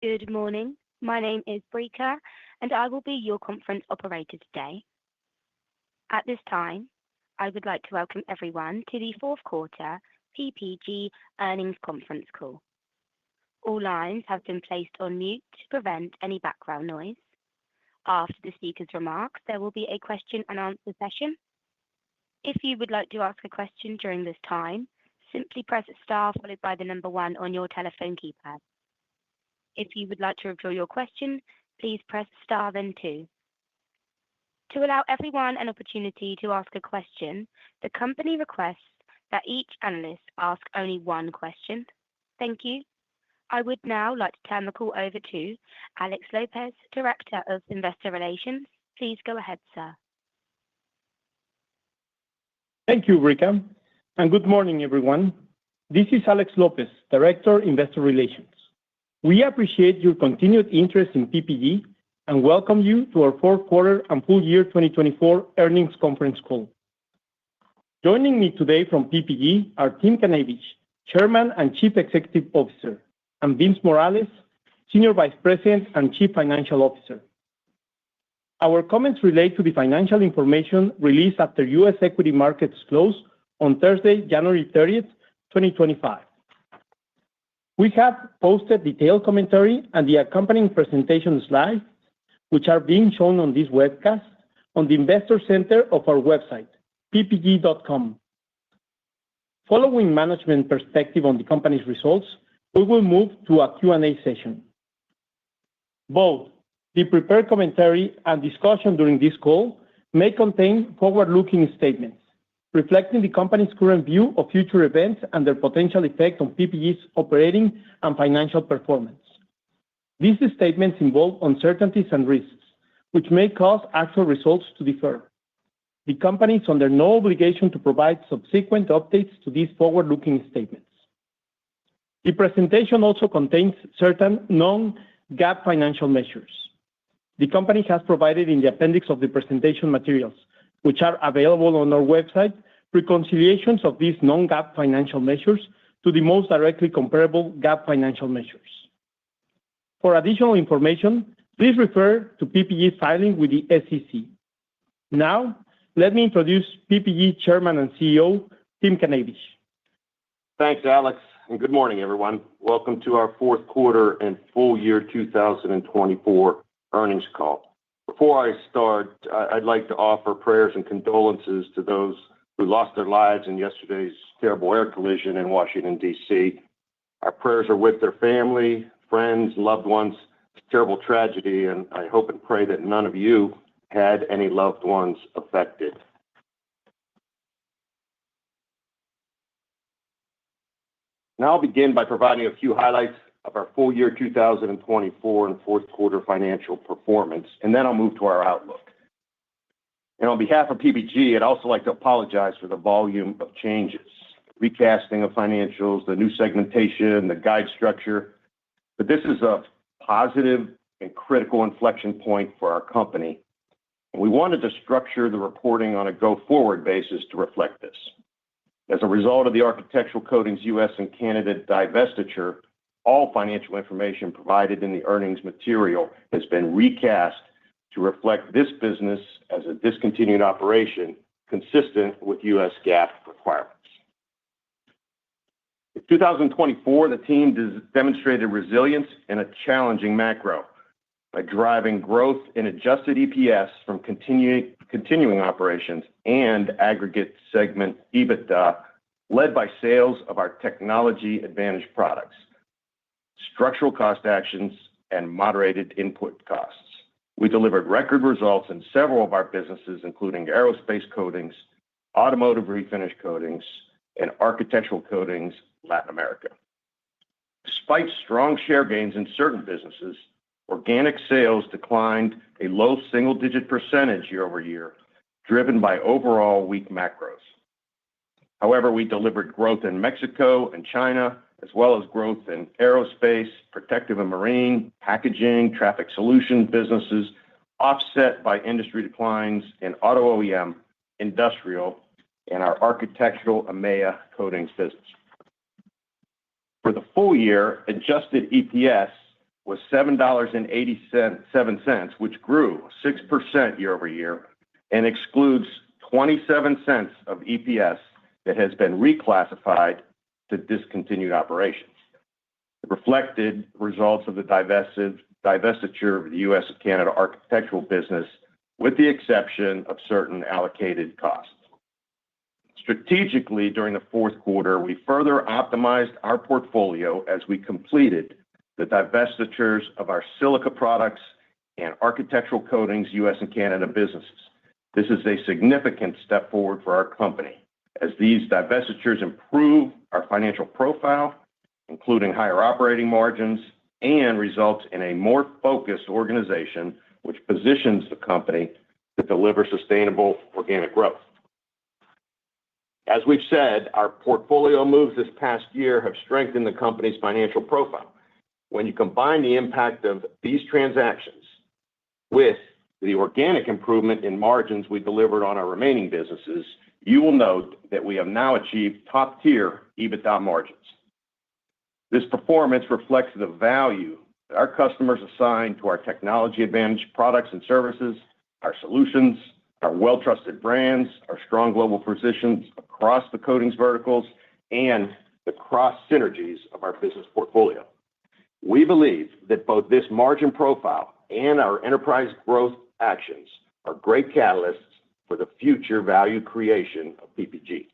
Good morning. My name is Brika, and I will be your conference operator today. At this time, I would like to welcome everyone to the fourth quarter PPG earnings conference call. All lines have been placed on mute to prevent any background noise. After the speaker's remarks, there will be a question and answer session. If you would like to ask a question during this time, simply press star followed by the number one on your telephone keypad. If you would like to withdraw your question, please press star then two. To allow everyone an opportunity to ask a question, the company requests that each analyst ask only one question. Thank you. I would now like to turn the call over to Alex Lopez, Director of Investor Relations. Please go ahead, sir. Thank you, Brika, and good morning, everyone. This is Alex Lopez, Director, Investor Relations. We appreciate your continued interest in PPG and welcome you to our fourth quarter and full year 2024 earnings conference call. Joining me today from PPG are Tim Knavish, Chairman and Chief Executive Officer, and Vince Morales, Senior Vice President and Chief Financial Officer. Our comments relate to the financial information released after U.S. equity markets closed on Thursday, January 30th, 2025. We have posted detailed commentary and the accompanying presentation slides, which are being shown on this webcast, on the Investor Center of our website, ppg.com. Following management perspective on the company's results, we will move to a Q&A session. Both the prepared commentary and discussion during this call may contain forward-looking statements reflecting the company's current view of future events and their potential effect on PPG's operating and financial performance. These statements involve uncertainties and risks, which may cause actual results to differ. The company is under no obligation to provide subsequent updates to these forward-looking statements. The presentation also contains certain non-GAAP financial measures. The company has provided in the appendix of the presentation materials, which are available on our website, reconciliations of these non-GAAP financial measures to the most directly comparable GAAP financial measures. For additional information, please refer to PPG's filing with the SEC. Now, let me introduce PPG Chairman and CEO, Tim Knavish. Thanks, Alex, and good morning, everyone. Welcome to our fourth quarter and full year 2024 earnings call. Before I start, I'd like to offer prayers and condolences to those who lost their lives in yesterday's terrible air collision in Washington, D.C. Our prayers are with their family, friends, loved ones. It's a terrible tragedy, and I hope and pray that none of you had any loved ones affected. Now I'll begin by providing a few highlights of our full year 2024 and fourth quarter financial performance, and then I'll move to our outlook. And on behalf of PPG, I'd also like to apologize for the volume of changes, recasting of financials, the new segmentation, the guide structure. But this is a positive and critical inflection point for our company, and we wanted to structure the reporting on a go-forward basis to reflect this. As a result of the Architectural Coatings U.S. and Canada divestiture, all financial information provided in the earnings material has been recast to reflect this business as a discontinued operation consistent with U.S. GAAP requirements. In 2024, the team demonstrated resilience in a challenging macro by driving growth in adjusted EPS from continuing operations and aggregate segment EBITDA, led by sales of our technology advantage products, structural cost actions, and moderated input costs. We delivered record results in several of our businesses, including aerospace coatings, automotive refinish coatings, and architectural coatings Latin America. Despite strong share gains in certain businesses, organic sales declined a low single-digit % year over year, driven by overall weak macros. However, we delivered growth in Mexico and China, as well as growth in aerospace, protective and marine, packaging, traffic solutions businesses, offset by industry declines in auto OEM, industrial, and our architectural EMEA coatings business. For the full year, adjusted EPS was $7.87, which grew 6% year over year and excludes 27 cents of EPS that has been reclassified to discontinued operations. It reflected results of the divestiture of the U.S. and Canada architectural business, with the exception of certain allocated costs. Strategically, during the fourth quarter, we further optimized our portfolio as we completed the divestitures of our silica products and architectural coatings U.S. and Canada businesses. This is a significant step forward for our company, as these divestitures improve our financial profile, including higher operating margins, and results in a more focused organization, which positions the company to deliver sustainable organic growth. As we've said, our portfolio moves this past year have strengthened the company's financial profile. When you combine the impact of these transactions with the organic improvement in margins we delivered on our remaining businesses, you will note that we have now achieved top-tier EBITDA margins. This performance reflects the value that our customers assign to our technology advantage products and services, our solutions, our well-trusted brands, our strong global positions across the coatings verticals, and the cross-synergies of our business portfolio. We believe that both this margin profile and our enterprise growth actions are great catalysts for the future value creation of PPG.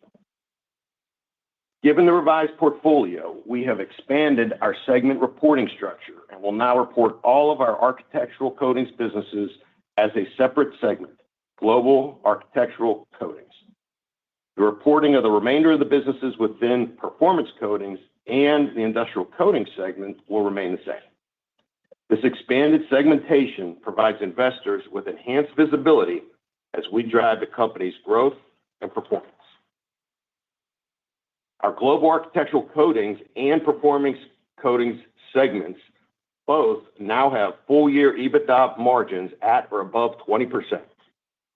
Given the revised portfolio, we have expanded our segment reporting structure and will now report all of our architectural coatings businesses as a separate segment, Global Architectural Coatings. The reporting of the remainder of the businesses within Performance Coatings and the Industrial Coatings segment will remain the same. This expanded segmentation provides investors with enhanced visibility as we drive the company's growth and performance. Our Global Architectural Coatings and Performance Coatings segments both now have full-year EBITDA margins at or above 20%,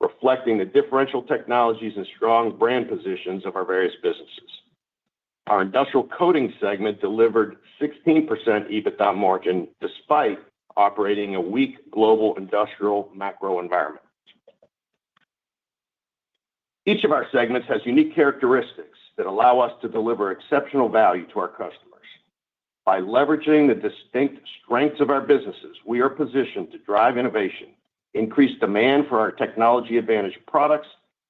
reflecting the differential technologies and strong brand positions of our various businesses. Our Industrial Coatings segment delivered 16% EBITDA margin despite operating a weak global industrial macro environment. Each of our segments has unique characteristics that allow us to deliver exceptional value to our customers. By leveraging the distinct strengths of our businesses, we are positioned to drive innovation, increase demand for our technology advantage products,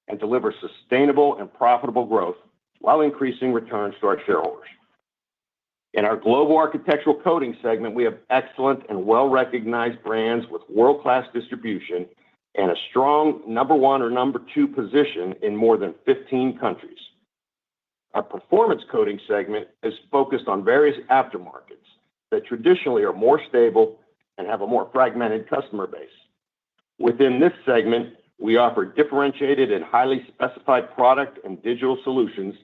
and deliver sustainable and profitable growth while increasing returns to our shareholders. In our Global Architectural Coatings segment, we have excellent and well-recognized brands with world-class distribution and a strong number one or number two position in more than 15 countries. Our Performance Coatings segment is focused on various aftermarkets that traditionally are more stable and have a more fragmented customer base. Within this segment, we offer differentiated and highly specified product and digital solutions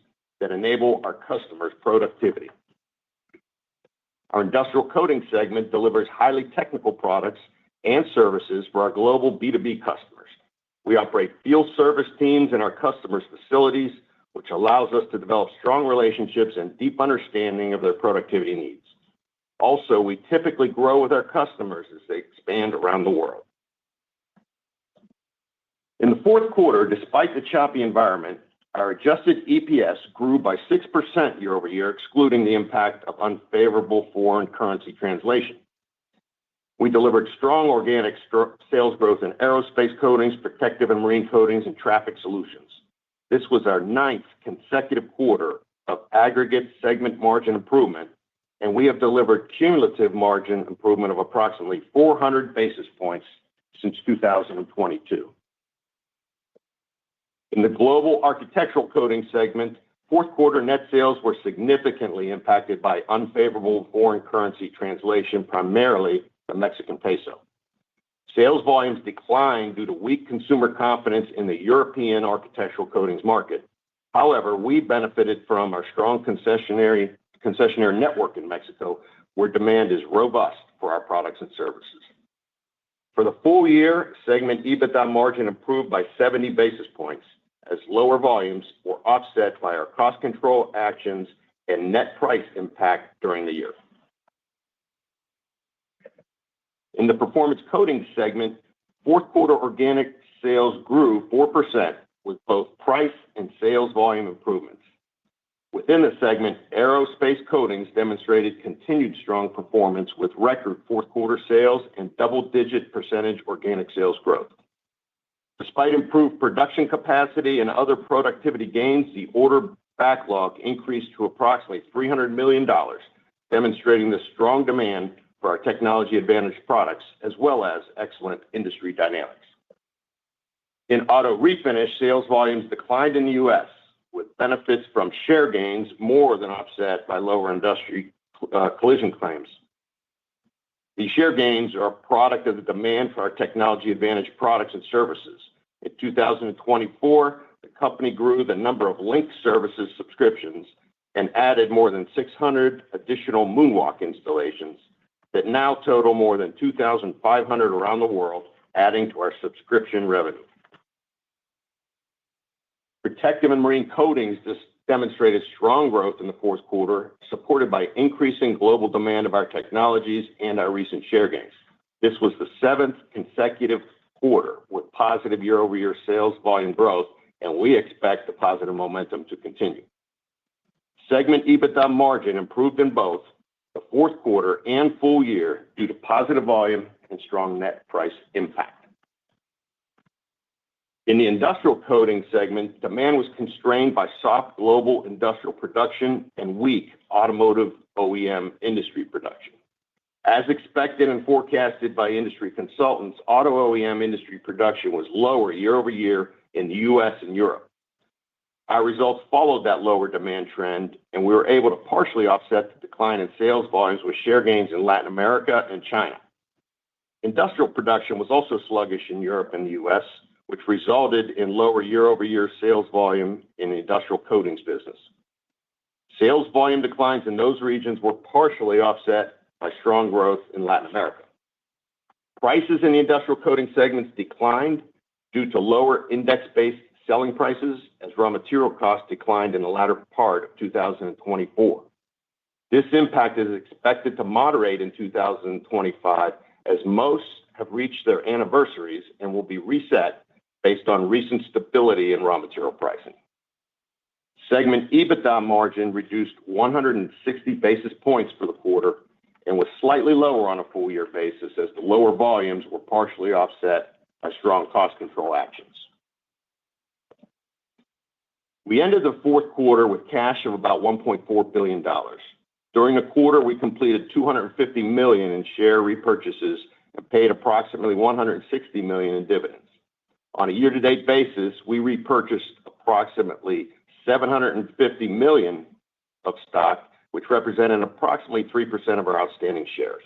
that enable our customers' productivity. Our Industrial Coatings segment delivers highly technical products and services for our global B2B customers. We operate field service teams in our customers' facilities, which allows us to develop strong relationships and deep understanding of their productivity needs. Also, we typically grow with our customers as they expand around the world. In the fourth quarter, despite the choppy environment, our adjusted EPS grew by 6% year over year, excluding the impact of unfavorable foreign currency translation. We delivered strong organic sales growth in aerospace coatings, protective and marine coatings, and traffic solutions. This was our 9th consecutive quarter of aggregate segment margin improvement, and we have delivered cumulative margin improvement of approximately 400 basis points since 2022. In the Global Architectural Coatings segment, fourth quarter net sales were significantly impacted by unfavorable foreign currency translation, primarily the Mexican peso. Sales volumes declined due to weak consumer confidence in the European architectural coatings market. However, we benefited from our strong concessionaire network in Mexico, where demand is robust for our products and services. For the full year, segment EBITDA margin improved by 70 basis points as lower volumes were offset by our cost control actions and net price impact during the year. In the Performance Coatings segment, fourth quarter organic sales grew 4% with both price and sales volume improvements. Within the segment, aerospace coatings demonstrated continued strong performance with record fourth quarter sales and double-digit percentage organic sales growth. Despite improved production capacity and other productivity gains, the order backlog increased to approximately $300 million, demonstrating the strong demand for our technology advantage products as well as excellent industry dynamics. In auto refinish, sales volumes declined in the U.S., with benefits from share gains more than offset by lower industry collision claims. These share gains are a product of the demand for our technology advantage products and services. In 2024, the company grew the number of Link services subscriptions and added more than 600 additional Moonwalk installations that now total more than 2,500 around the world, adding to our subscription revenue. Protective and Marine Coatings demonstrated strong growth in the fourth quarter, supported by increasing global demand of our technologies and our recent share gains. This was the seventh consecutive quarter with positive year-over-year sales volume growth, and we expect the positive momentum to continue. Segment EBITDA margin improved in both the fourth quarter and full year due to positive volume and strong net price impact. In the Industrial Coatings segment, demand was constrained by soft global industrial production and weak automotive OEM industry production. As expected and forecasted by industry consultants, auto OEM industry production was lower year-over-year in the U.S. and Europe. Our results followed that lower demand trend, and we were able to partially offset the decline in sales volumes with share gains in Latin America and China. Industrial production was also sluggish in Europe and the U.S., which resulted in lower year-over-year sales volume in the Industrial Coatings business. Sales volume declines in those regions were partially offset by strong growth in Latin America. Prices in the Industrial Coatings segments declined due to lower index-based selling prices as raw material costs declined in the latter part of 2024. This impact is expected to moderate in 2025 as most have reached their anniversaries and will be reset based on recent stability in raw material pricing. Segment EBITDA margin reduced 160 basis points for the quarter and was slightly lower on a full-year basis as the lower volumes were partially offset by strong cost control actions. We ended the fourth quarter with cash of about $1.4 billion. During the quarter, we completed $250 million in share repurchases and paid approximately $160 million in dividends. On a year-to-date basis, we repurchased approximately $750 million of stock, which represented approximately 3% of our outstanding shares.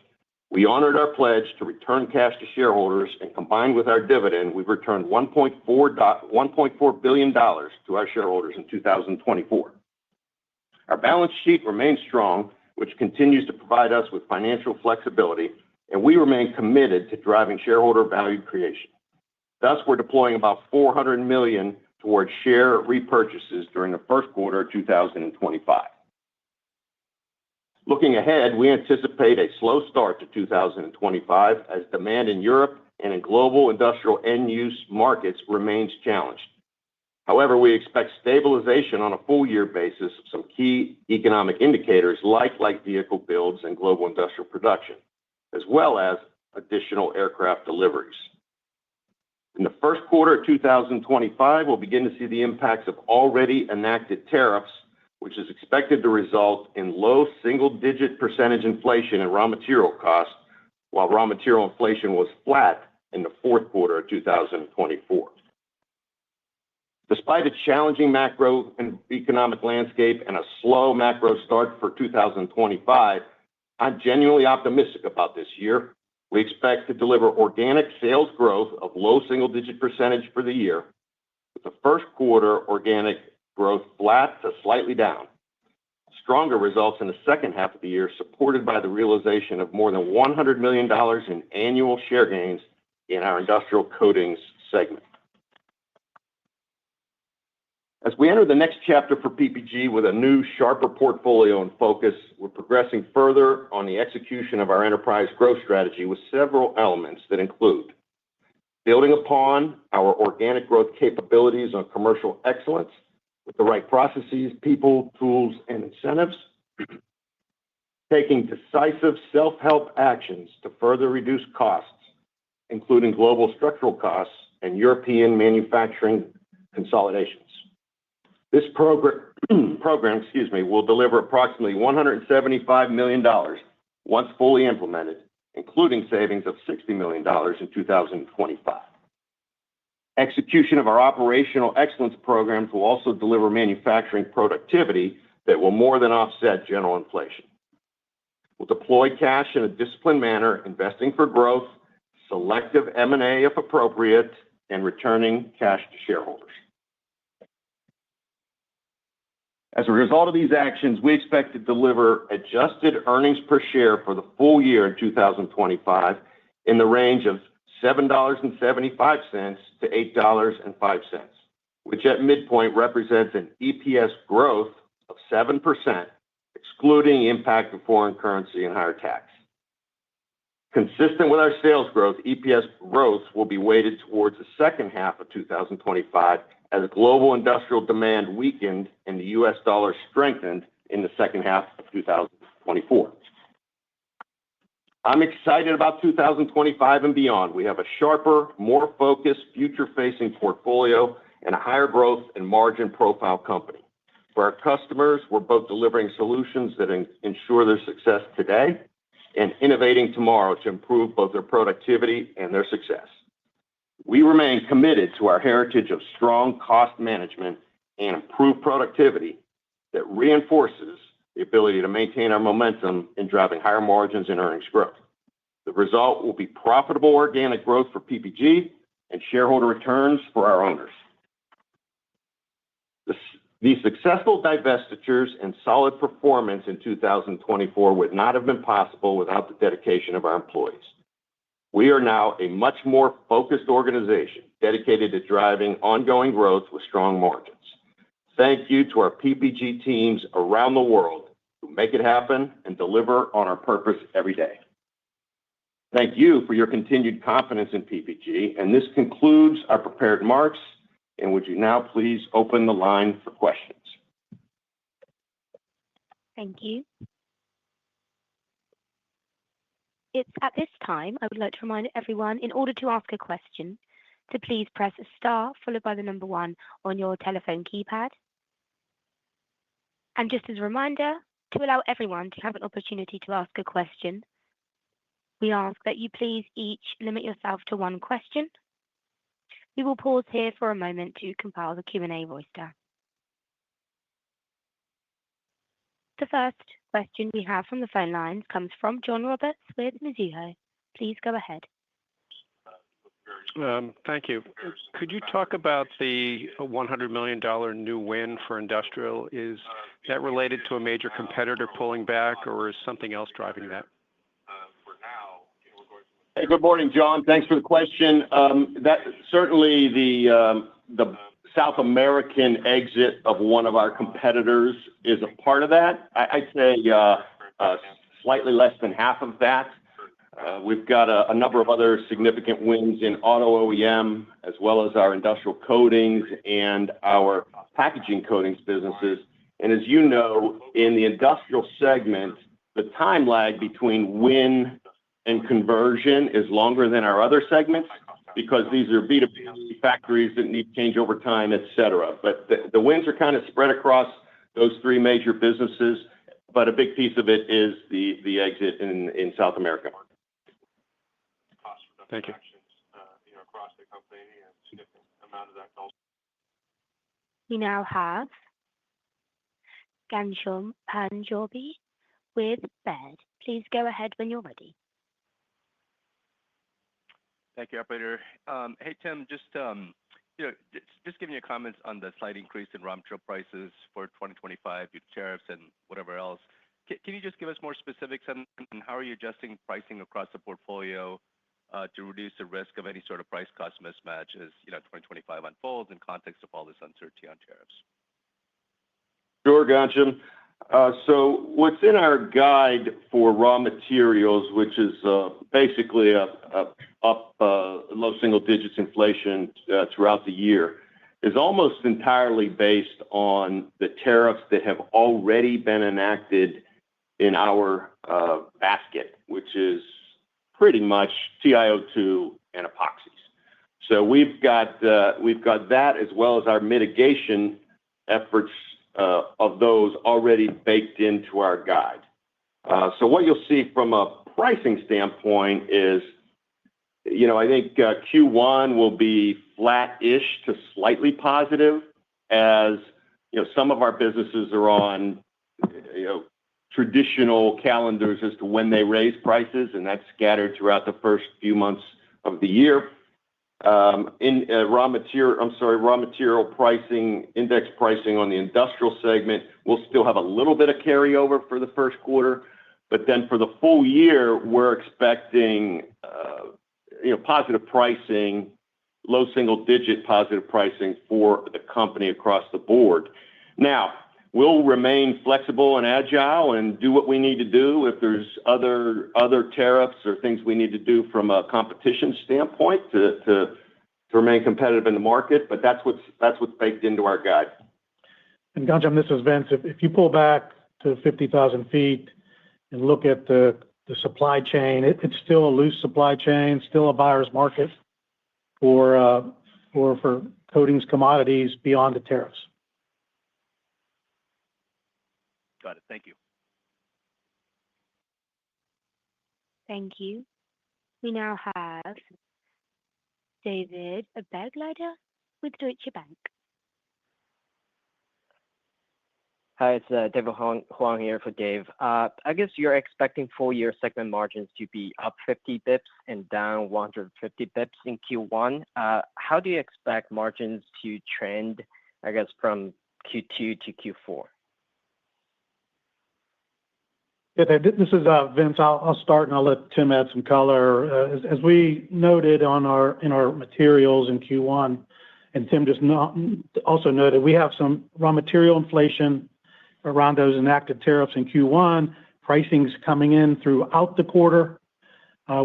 We honored our pledge to return cash to shareholders, and combined with our dividend, we've returned $1.4 billion to our shareholders in 2024. Our balance sheet remains strong, which continues to provide us with financial flexibility, and we remain committed to driving shareholder value creation. Thus, we're deploying about $400 million towards share repurchases during the first quarter of 2025. Looking ahead, we anticipate a slow start to 2025 as demand in Europe and in global industrial end-use markets remains challenged. However, we expect stabilization on a full-year basis of some key economic indicators like light vehicle builds and global industrial production, as well as additional aircraft deliveries. In the first quarter of 2025, we'll begin to see the impacts of already enacted tariffs, which is expected to result in low single-digit percentage inflation in raw material costs, while raw material inflation was flat in the fourth quarter of 2024. Despite a challenging macro and economic landscape and a slow macro start for 2025, I'm genuinely optimistic about this year. We expect to deliver organic sales growth of low single-digit percentage for the year, with the first quarter organic growth flat to slightly down. Stronger results in the second half of the year, supported by the realization of more than $100 million in annual share gains in our Industrial Coatings segment. As we enter the next chapter for PPG with a new, sharper portfolio and focus, we're progressing further on the execution of our enterprise growth strategy with several elements that include building upon our organic growth capabilities on commercial excellence with the right processes, people, tools, and incentives, taking decisive self-help actions to further reduce costs, including global structural costs and European manufacturing consolidations. This program, will deliver approximately $175 million once fully implemented, including savings of $60 million in 2025. Execution of our operational excellence programs will also deliver manufacturing productivity that will more than offset general inflation. We'll deploy cash in a disciplined manner, investing for growth, selective M&A if appropriate, and returning cash to shareholders. As a result of these actions, we expect to deliver adjusted earnings per share for the full year in 2025 in the range of $7.75 to $8.05, which at midpoint represents an EPS growth of 7%, excluding the impact of foreign currency and higher tax. Consistent with our sales growth, EPS growth will be weighted towards the second half of 2025 as global industrial demand weakened and the U.S. dollar strengthened in the second half of 2024. I'm excited about 2025 and beyond. We have a sharper, more focused, future-facing portfolio and a higher growth and margin profile company. For our customers, we're both delivering solutions that ensure their success today and innovating tomorrow to improve both their productivity and their success. We remain committed to our heritage of strong cost management and improved productivity that reinforces the ability to maintain our momentum in driving higher margins and earnings growth. The result will be profitable organic growth for PPG and shareholder returns for our owners. These successful divestitures and solid performance in 2024 would not have been possible without the dedication of our employees. We are now a much more focused organization dedicated to driving ongoing growth with strong margins. Thank you to our PPG teams around the world who make it happen and deliver on our purpose every day. Thank you for your continued confidence in PPG, and this concludes our prepared remarks. And would you now please open the line for questions? Thank you. It's at this time I would like to remind everyone, in order to ask a question, to please press star followed by the number one on your telephone keypad. And just as a reminder, to allow everyone to have an opportunity to ask a question, we ask that you please each limit yourself to one question. We will pause here for a moment to compile the Q&A roster. The first question we have from the phone lines comes from John Roberts with Mizuho. Please go ahead. Thank you. Could you talk about the $100 million new win for industrial? Is that related to a major competitor pulling back, or is something else driving that? Hey, good morning, John. Thanks for the question. That certainly the South American exit of one of our competitors is a part of that. I'd say slightly less than half of that. We've got a number of other significant wins in auto OEM, as well as our industrial coatings and our packaging coatings businesses. And as you know, in the industrial segment, the time lag between win and conversion is longer than our other segments because these are B2B factories that need change over time, et cetera. But the wins are kind of spread across those three major businesses, but a big piece of it is the exit in South America. Thank you. We now have Ghansham Panjabi with Baird. Please go ahead when you're ready. Thank you, operator. Hey, Tim, just giving you comments on the slight increase in raw material prices for 2025, due to tariffs and whatever else. Can you just give us more specifics on how are you adjusting pricing across the portfolio? to reduce the risk of any sort of price-cost mismatch as 2025 unfolds in context of all this uncertainty on tariffs? Sure, Ghansham. So what's in our guide for raw materials, which is basically up low single digits inflation throughout the year, is almost entirely based on the tariffs that have already been enacted in our basket, which is pretty much TiO2 and epoxies. So we've got that as well as our mitigation efforts of those already baked into our guide. So what you'll see from a pricing standpoint is, I think Q1 will be flat-ish to slightly positive as some of our businesses are on traditional calendars as to when they raise prices, and that's scattered throughout the first few months of the year. In raw material pricing, index pricing on the industrial segment, we'll still have a little bit of carryover for the first quarter. But then for the full year, we're expecting positive pricing, low single-digit positive pricing for the company across the board. Now, we'll remain flexible and agile and do what we need to do if there's other tariffs or things we need to do from a competition standpoint to remain competitive in the market. But that's what's baked into our guide. And Ghansham, this is Vince. If you pull back to 50,000 feet and look at the supply chain, it's still a loose supply chain, still a buyer's market for coatings commodities beyond the tariffs. Got it. Thank you. Thank you. We now have David Begleiter with Deutsche Bank. Hi, it's David Huang here for Dave. I guess you're expecting full-year segment margins to be up 50 bips and down 150 bips in Q1. How do you expect margins to trend, I guess, from Q2 to Q4? Yeah, this is Vince. I'll start and I'll let Tim add some color. As we noted in our materials in Q1, and Tim just also noted, we have some raw material inflation around those enacted tariffs in Q1. Pricing's coming in throughout the quarter.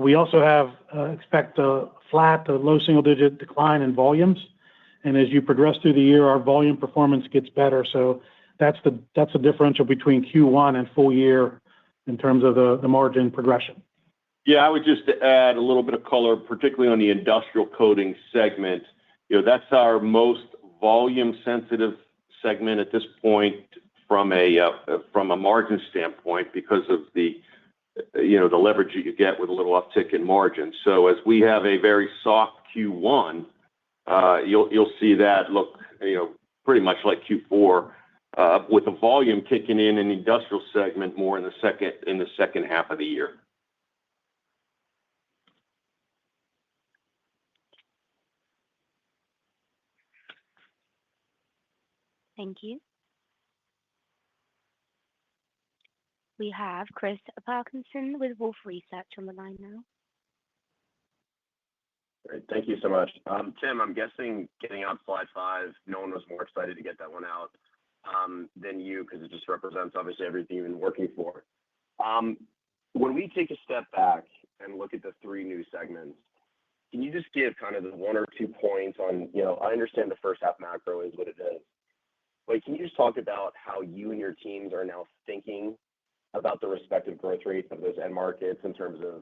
We also expect a flat to low single-digit decline in volumes. And as you progress through the year, our volume performance gets better. So that's the differential between Q1 and full year in terms of the margin progression. Yeah, I would just add a little bit of color, particularly on the industrial coating segment. That's our most volume-sensitive segment at this point from a margin standpoint because of the leverage you get with a little uptick in margin. So as we have a very soft Q1, you'll see that look pretty much like Q4 with the volume kicking in the industrial segment more in the second half of the year. Thank you. We have Chris Parkinson with Wolfe Research on the line now. Great. Thank you so much. Tim, I'm guessing getting out slide 5, no one was more excited to get that one out than you because it just represents obviously everything you've been working for. When we take a step back and look at the 3 new segments, can you just give kind of the 1 or 2 points on, I understand the first half macro is what it is, but can you just talk about how you and your teams are now thinking about the respective growth rates of those end markets in terms of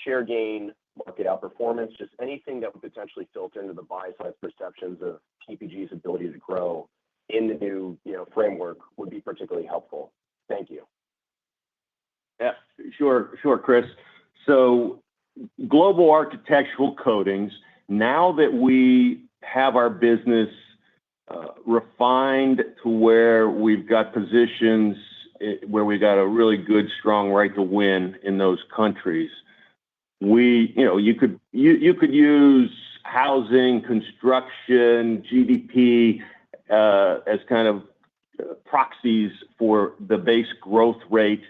share gain, market outperformance, just anything that would potentially filter into the buy-side perceptions of PPG's ability to grow in the new framework would be particularly helpful. Thank you. Yeah, sure, Chris. So global architectural coatings, now that we have our business refined to where we've got positions where we got a really good, strong right to win in those countries, you could use housing, construction, GDP as kind of proxies for the base growth rate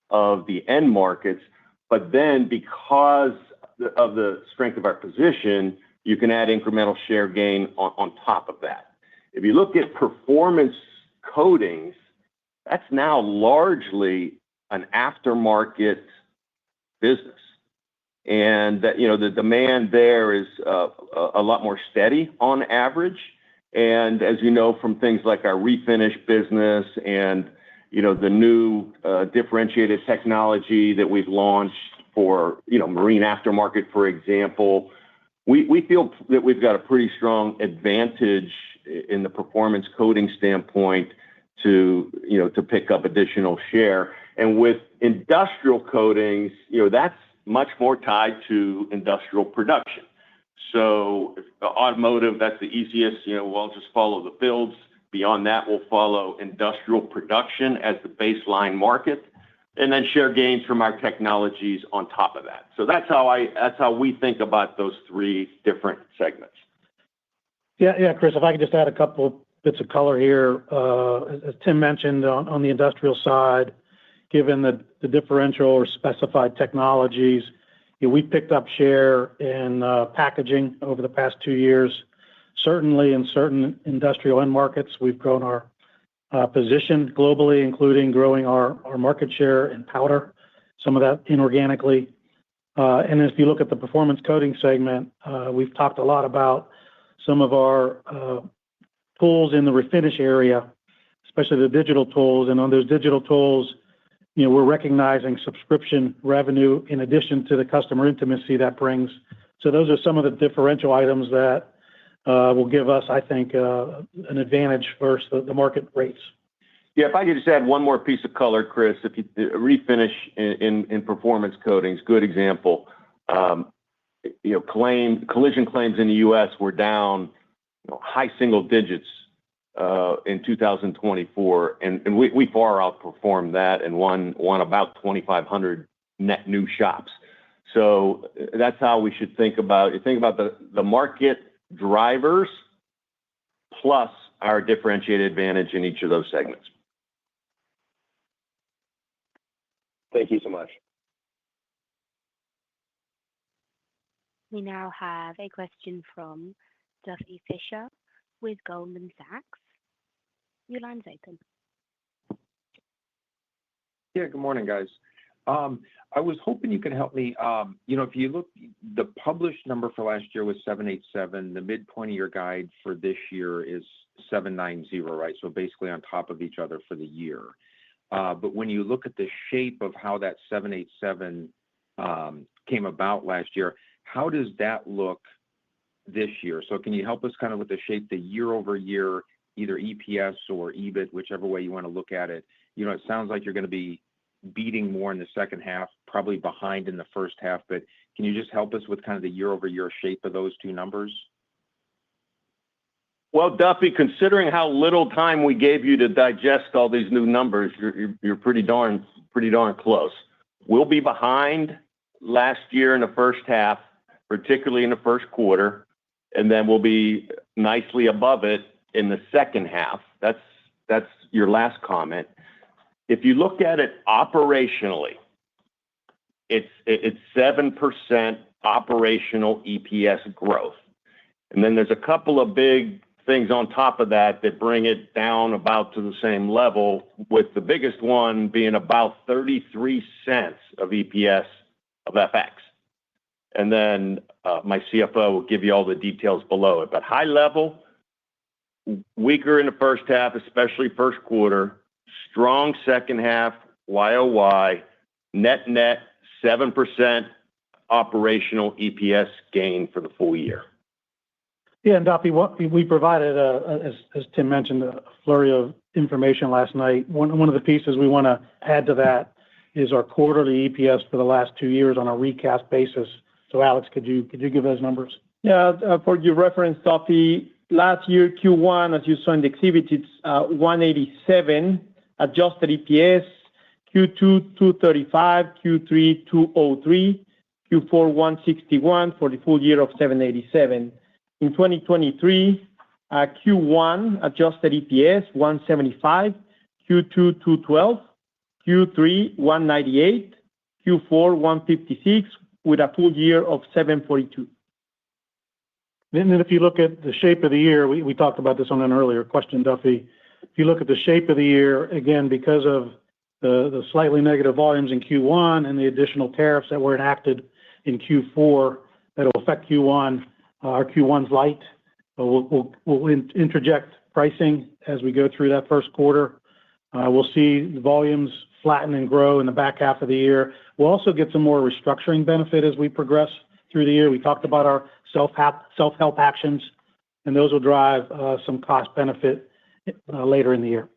of the end markets. But then because the strength of our position, you can add incremental share gain on top of that. If you look at performance coatings, that's now largely an aftermarket business. And that, the demand there is a lot more steady on average. And as you know, from things like our refinish business and, the new differentiated technology that we've launched for, marine aftermarket, for example, we feel that we've got a pretty strong advantage in the performance coating standpoint to pick up additional share. And with industrial coatings, that's much more tied to industrial production. So automotive, that's the easiest, we'll just follow the builds. Beyond that, we'll follow industrial production as the baseline market, and then share gains from our technologies on top of that. So that's how we think about those three different segments. Yeah, Chris, if I could just add a couple of bits of color here. As Tim mentioned, on the industrial side, given the differential or specified technologies, we picked up share in packaging over the past 2 years. Certainly in certain industrial end markets, we've grown our position globally, including growing our market share in powder, some of that inorganically. And if you look at the performance coating segment, we've talked a lot about some of our tools in the refinish area, especially the digital tools. And on those digital tools, we're recognizing subscription revenue in addition to the customer intimacy that brings. So those are some of the differential items that will give us, I think, an advantage versus the market rates. Yeah, if I could just add one more piece of color, Chris, if you refinish in performance coatings, good example. Collision claims in the U.S. were down high single digits in 2024, and we far outperformed that and won about 2,500 net new shops. So that's how we should think about it. Think about the market drivers plus our differentiated advantage in each of those segments. Thank you so much. We now have a question from Duffy Fischer with Goldman Sachs. Your line's open. Yeah, good morning, guys. I was hoping you could help me. If you look, the published number for last year was 787. The midpoint of your guide for this year is 790, right? So basically on top of each other for the year. But when you look at the shape of how that 787 came about last year, how does that look this year? So can you help us kind of with the shape, the year over year, either EPS or EBIT, whichever way you want to look at it? It sounds like you're going to be beating more in the second half, probably behind in the first half, but can you just help us with kind of the year over year shape of those two numbers? Well, Duffy, considering how little time we gave you to digest all these new numbers, you're pretty darn close. We'll be behind last year in the first half, particularly in the first quarter, and then we'll be nicely above it in the second half. That's your last comment. If you look at it operationally, it's 7% operational EPS growth. And then there's a couple of big things on top of that bring it down about to the same level, with the biggest one being about 33 cents of EPS of FX. And then my CFO will give you all the details below it. But high level, weaker in the first half, especially first quarter, strong second half, YOY, net 7% operational EPS gain for the full year. Yeah, and Duffy, we provided, as Tim mentioned, a flurry of information last night. One of the pieces we want to add to that is our quarterly EPS for the last 2 years on a recast basis. So, Alex, could you give those numbers? Yeah, for your reference, Duffy, last year, Q1, as you saw in the exhibit, it's 187 adjusted EPS, Q2, 235, Q3, 203, Q4, 161 for the full year of 787. In 2023, Q1 adjusted EPS, 175, Q2, 212, Q3, 198, Q4, 156, with a full year of $7.42. Then if you look at the shape of the year, we talked about this on an earlier question, Duffy. If you look at the shape of the year, again, because of the slightly negative volumes in Q1 and the additional tariffs that were enacted in Q4 that will affect Q1, our Q1's light. We'll interject pricing as we go through that first quarter. We'll see the volumes flatten and grow in the back half of the year. We'll also get some more restructuring benefit as we progress through the year. We talked about our self-help actions, and those will drive some cost benefit later in the year.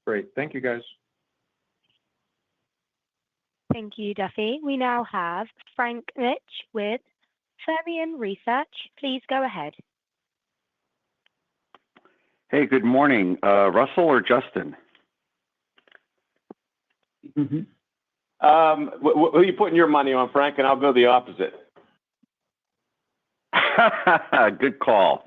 Great. Thank you, guys. Thank you, Duffy. We now have Frank Mitsch with Fermium Research. Please go ahead. Hey, good morning. Russell or Justin? Who are you putting your money on, Frank? And I'll go the opposite. Good call.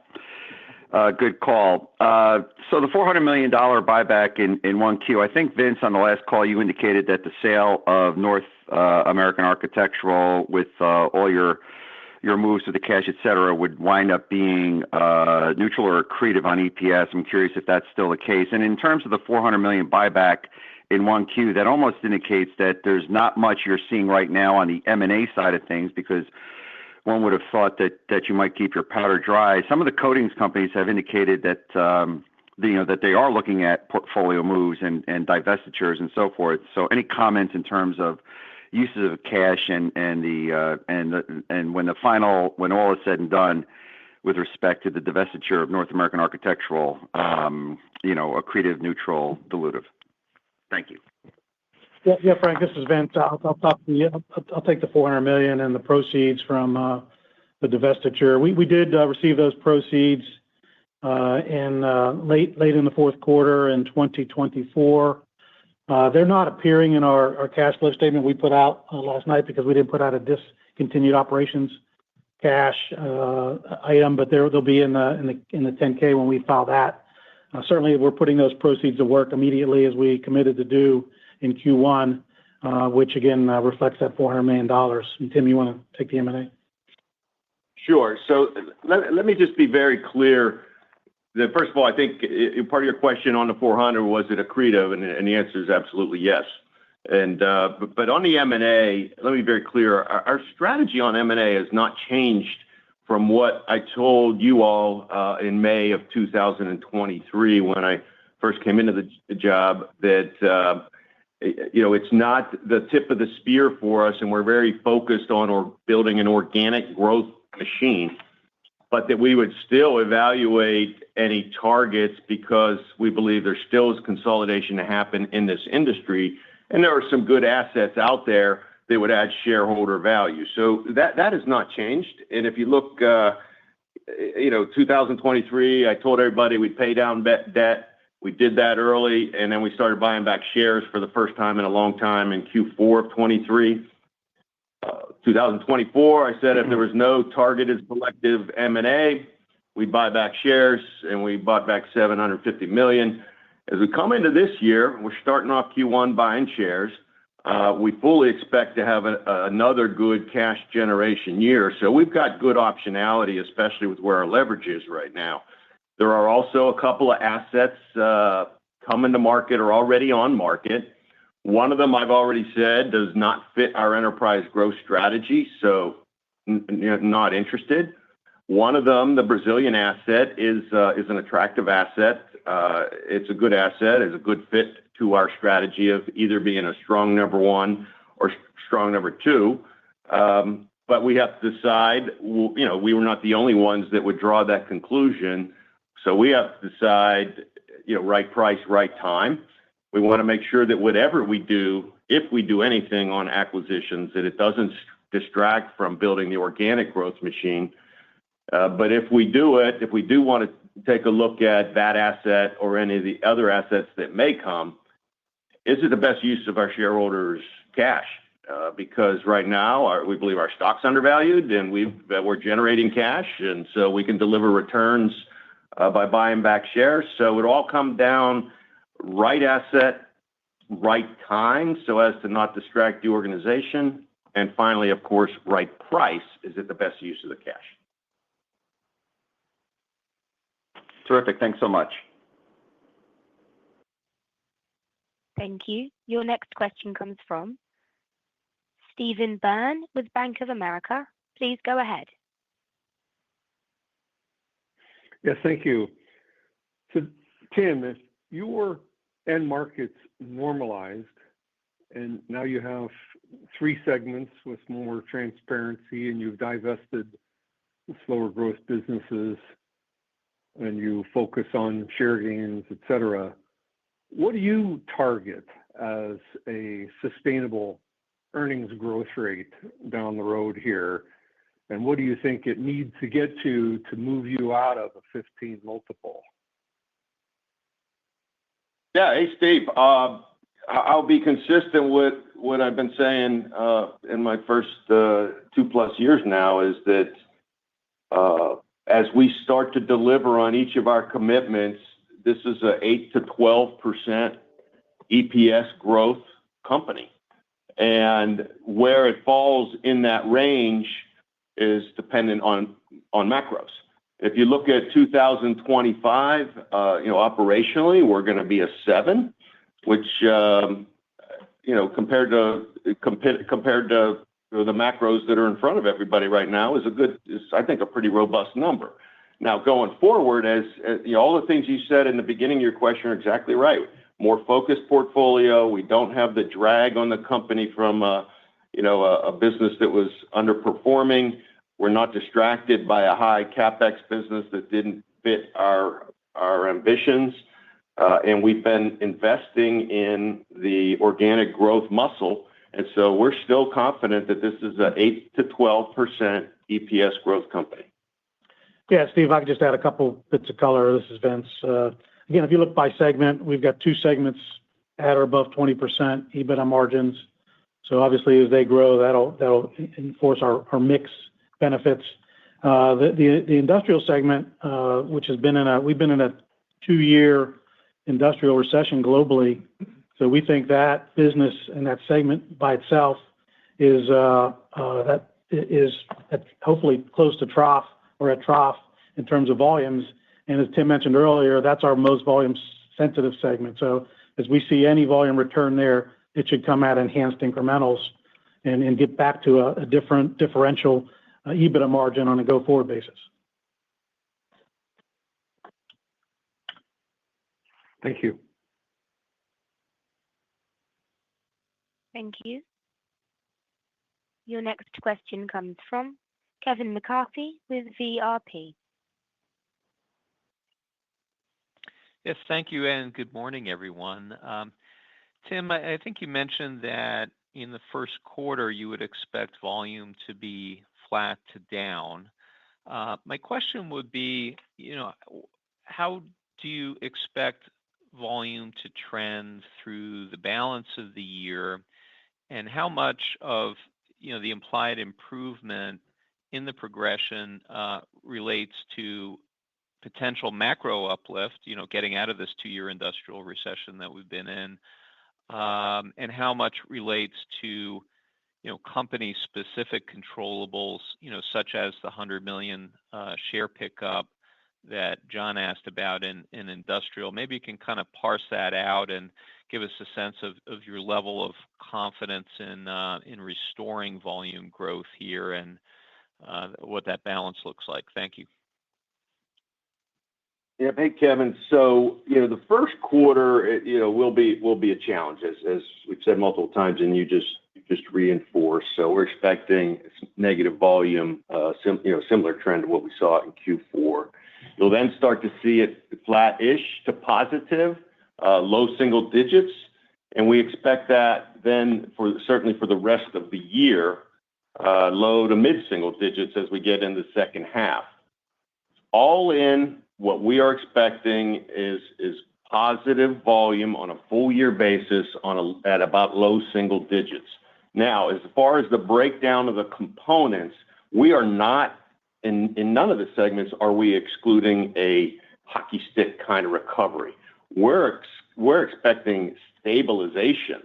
Good call. So the $400 million buyback in 1Q, I think, Vince, on the last call, you indicated that the sale of North American Architectural with all your moves to the cash, et cetera, would wind up being neutral or accretive on EPS. I'm curious if that's still the case. And in terms of the $400 million buyback in 1Q, that almost indicates that there's not much you're seeing right now on the M&A side of things, because one would have thought that you might keep your powder dry. Some of the coatings companies have indicated that that they are looking at portfolio moves and divestitures and so forth. So any comments in terms of uses of cash and when all is said and done with respect to the divestiture of North American Architectural, accretive, neutral, dilutive? Thank you. Yeah, Frank, this is Vince. I'll talk to you. I'll take the $400 million and the proceeds from the divestiture. We did receive those proceeds in late in the fourth quarter in 2024. They're not appearing in our cash flow statement we put out last night because we didn't put out a discontinued operations cash item, but they'll be in the 10-K when we file that. Certainly, we're putting those proceeds to work immediately as we committed to do in Q1, which again reflects that $400 million. And Tim, you want to take the M&A? Sure. So let me just be very clear. First of all, I think part of your question on the 400, was it accretive? And the answer is absolutely yes. But on the M&A, let me be very clear. Our strategy on M&A has not changed from what I told you all in May of 2023 when I first came into the job, that it's not the tip of the spear for us, and we're very focused on building an organic growth machine, but that we would still evaluate any targets because we believe there still is consolidation to happen in this industry, and there are some good assets out there that would add shareholder value. So that has not changed. And if you look, 2023, I told everybody we'd pay down debt. We did that early, and then we started buying back shares for the first time in a long time in Q4 of 23. 2024, I said if there was no targeted selective M&A, we'd buy back shares, and we bought back $750 million. As we come into this year, we're starting off Q1 buying shares. We fully expect to have another good cash generation year. So we've got good optionality, especially with where our leverage is right now. There are also a couple of assets coming to market or already on market. One of them, I've already said, does not fit our enterprise growth strategy, so not interested. One of them, the Brazilian asset, is an attractive asset. It's a good asset. It's a good fit to our strategy of either being a strong number one or strong number two. But we have to decide, we were not the only ones that would draw that conclusion. So we have to decide, right price, right time. We want to make sure that whatever we do, if we do anything on acquisitions, that it doesn't distract from building the organic growth machine. But if we do want to take a look at that asset or any of the other assets that may come, is it the best use of our shareholders' cash? Because right now, we believe our stock's undervalued, and we're generating cash, and so we can deliver returns by buying back shares. So it all comes down right asset, right time so as to not distract the organization. And finally, of course, right price. Is it the best use of the cash? Terrific. Thanks so much. Thank you. Your next question comes from Stephen Byrne with Bank of America. Please go ahead. Yes, thank you. So, Tim, if your end markets normalized and now you have three segments with more transparency and you've divested the slower growth businesses and you focus on share gains, et cetera, what do you target as a sustainable earnings growth rate down the road here? And what do you think it needs to get to move you out of a 15 multiple? Yeah, hey, Steve. I'll be consistent with what I've been saying in my first 2+ years now is that as we start to deliver on each of our commitments, this is a 8 to 12% EPS growth company. And where it falls in that range is dependent on macros. If you look at 2025, operationally, we're going to be a 7, which compared to the macros that are in front of everybody right now is I think a pretty robust number. Now going forward, as all the things you said in the beginning of your question are exactly right. More focused portfolio. We don't have the drag on the company from a business that was underperforming. We're not distracted by a high CapEx business that didn't fit our ambitions. And we've been investing in the organic growth muscle. And so we're still confident that this is an 8 to 12% EPS growth company. Yeah, Steve, I could just add a couple bits of color. This is Vince. Again, if you look by segment, we've got two segments at or above 20% EBITDA margins. So obviously, as they grow, that'll enforce our mix benefits. The industrial segment, which we've been in a 2-year industrial recession globally. So we think that business and that segment by itself is hopefully close to trough or at trough in terms of volumes. And as Tim mentioned earlier, that's our most volume sensitive segment. So as we see any volume return there, it should come at enhanced incrementals and get back to a differential EBITDA margin on a go-forward basis. Thank you. Thank you. Your next question comes from Kevin McCarthy with VRP. Yes, thank you, and good morning, everyone. Tim, I think you mentioned that in the first quarter, you would expect volume to be flat to down. My question would be, how do you expect volume to trend through the balance of the year, and how much of the implied improvement in the progression relates to potential macro uplift, getting out of this 2-year industrial recession that we've been in, and how much relates to company-specific controllables, such as the 100 million share pickup that John asked about in industrial. Maybe you can kind of parse that out and give us a sense of your level of confidence in restoring volume growth here and what that balance looks like. Thank you. Yeah, hey, Kevin. So, the first quarter, will be a challenge, as we've said multiple times, and you just reinforced. So we're expecting negative volume, similar trend to what we saw in Q4. You'll then start to see it flat-ish to positive, low single digits. And we expect that then certainly for the rest of the year, low to mid-single digits as we get in the second half. All in, what we are expecting is positive volume on a full-year basis at about low single digits. Now, as far as the breakdown of the components, we are not, in none of the segments, are we excluding a hockey stick kind of recovery. We're expecting stabilization,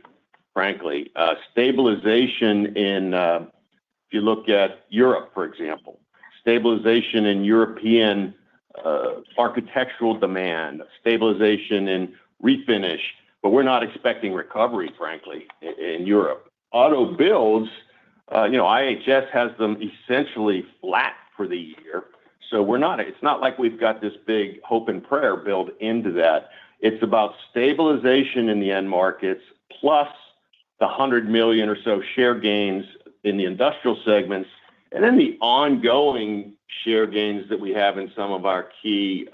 frankly. Stabilization in, if you look at Europe, for example, stabilization in European architectural demand, stabilization in refinish, but we're not expecting recovery, frankly, in Europe. Auto builds, IHS has them essentially flat for the year. So it's not like we've got this big hope and prayer build into that. It's about stabilization in the end markets, plus the 100 million or so share gains in the industrial segments, and then the ongoing share gains that we have in some of our key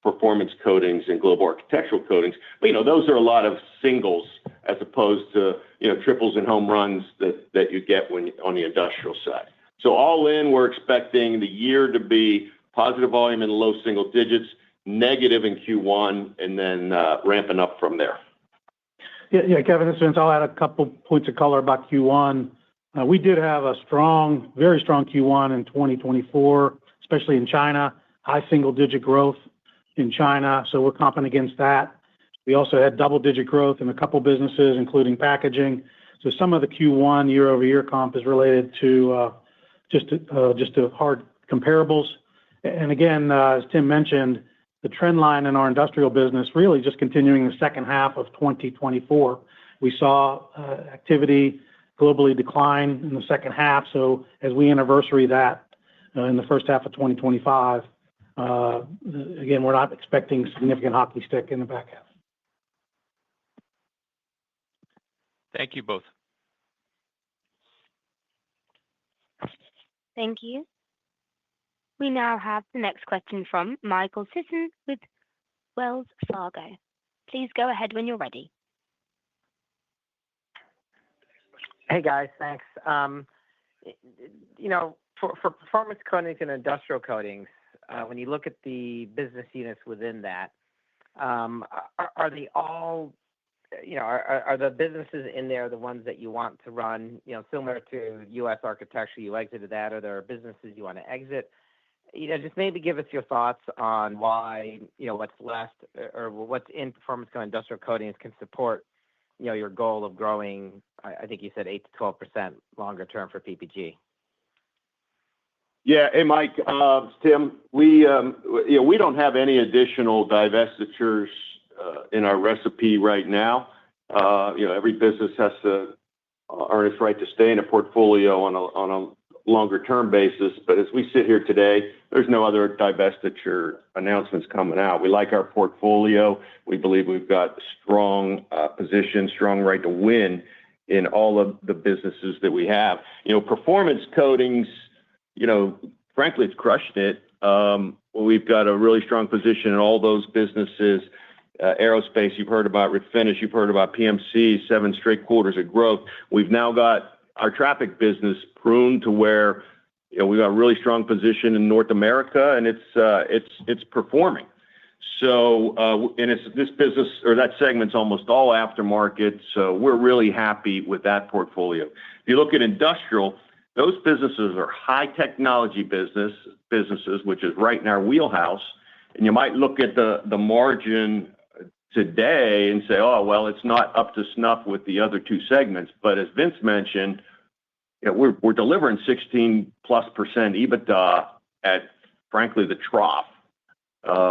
performance coatings and global architectural coatings. But, those are a lot of singles as opposed to, triples and home runs that you get on the industrial side. So all in, we're expecting the year to be positive volume in the low single digits, negative in Q1, and then ramping up from there. Yeah, Kevin, this is Vince. I'll add a couple points of color about Q1. We did have a very strong Q1 in 2024, especially in China, high single-digit growth in China. So we're comping against that. We also had double-digit growth in a couple businesses, including packaging. So some of the Q1 year-over-year comp is related to just to hard comparables. And again, as Tim mentioned, the trend line in our industrial business really just continuing the second half of 2024. We saw activity globally decline in the second half. So as we anniversary that in the first half of 2025, again, we're not expecting significant hockey stick in the back half. Thank you both. Thank you. We now have the next question from Michael Sisson with Wells Fargo. Please go ahead when you're ready. Hey, guys, thanks. For performance coatings and industrial coatings, when you look at the business units within that, are they all, are the businesses in there the ones that you want to run, similar to U.S. architecture, you exited that, or there are businesses you want to exit? Just maybe give us your thoughts on why, what's left or what's in performance coating industrial coatings can support, your goal of growing, I think you said 8 to 12% longer term for PPG. Yeah. Hey, Mike, it's Tim. We don't have any additional divestitures in our recipe right now. Every business has to earn its right to stay in a portfolio on a longer term basis. But as we sit here today, there's no other divestiture announcements coming out. We like our portfolio. We believe we've got strong position, strong right to win in all of the businesses that we have. Performance coatings, frankly, it's crushed it. We've got a really strong position in all those businesses. Aerospace, you've heard about refinish, you've heard about PMC, 7 straight quarters of growth. We've now got our traffic business pruned to where we've got a really strong position in North America, and it's performing. So, and it's this business or that segment's almost all aftermarket. So we're really happy with that portfolio. If you look at industrial, those businesses are high technology businesses, which is right in our wheelhouse. And you might look at the margin today and say, oh, well, it's not up to snuff with the other two segments. But as Vince mentioned, we're delivering 16+% EBITDA at, frankly, the trough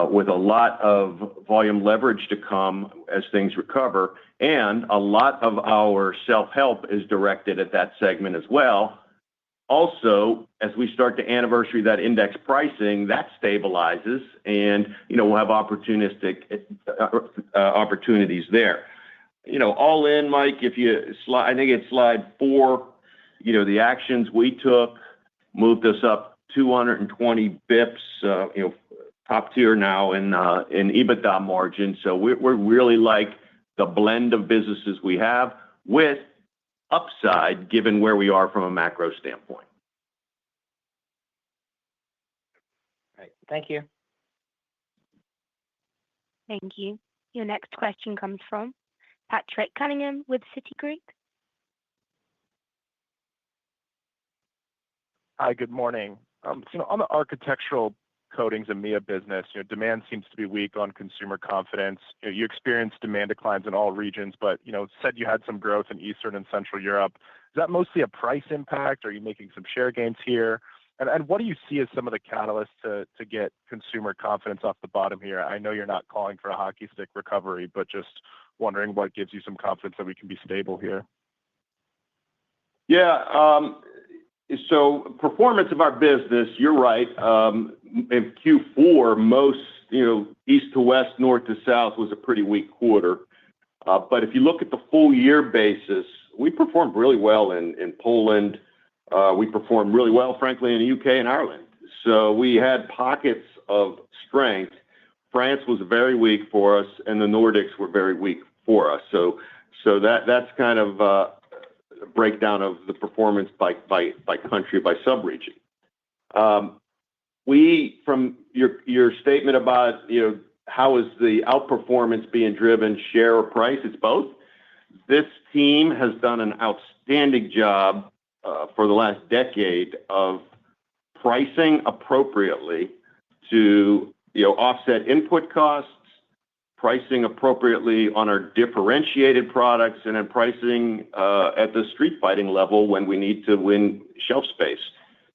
with a lot of volume leverage to come as things recover. And a lot of our self-help is directed at that segment as well. Also, as we start to anniversary that index pricing, that stabilizes, and we'll have opportunistic opportunities there. All in, Mike, I think it's slide 4. The actions we took moved us up 220 bips, top tier now in EBITDA margin. So we're really like the blend of businesses we have with upside given where we are from a macro standpoint. Right. Thank you. Thank you. Your next question comes from Patrick Cunningham with Citigroup. Hi, good morning. On the architectural coatings EMEA business, demand seems to be weak on consumer confidence. You experienced demand declines in all regions, but said you had some growth in Eastern and Central Europe. Is that mostly a price impact? Are you making some share gains here? And what do you see as some of the catalysts to get consumer confidence off the bottom here? I know you're not calling for a hockey stick recovery, but just wondering what gives you some confidence that we can be stable here. Yeah. So performance of our business, you're right. In Q4, most, east to west, north to south was a pretty weak quarter. But if you look at the full year basis, we performed really well in Poland. We performed really well, frankly, in the UK and Ireland. So we had pockets of strength. France was very weak for us, and the Nordics were very weak for us. So that's kind of a breakdown of the performance by country, by sub-region. From your statement about how is the outperformance being driven, share or price, it's both. This team has done an outstanding job for the last decade of pricing appropriately to offset input costs, pricing appropriately on our differentiated products, and then pricing at the street fighting level when we need to win shelf space.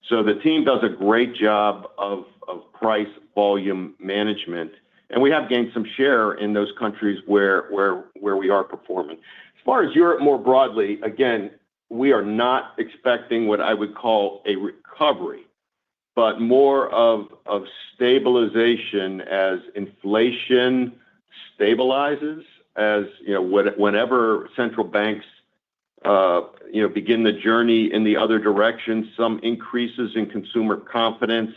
So the team does a great job of price volume management, and we have gained some share in those countries where we are performing. As far as Europe more broadly, again, we are not expecting what I would call a recovery, but more of stabilization as inflation stabilizes, as whenever central banks begin the journey in the other direction, some increases in consumer confidence.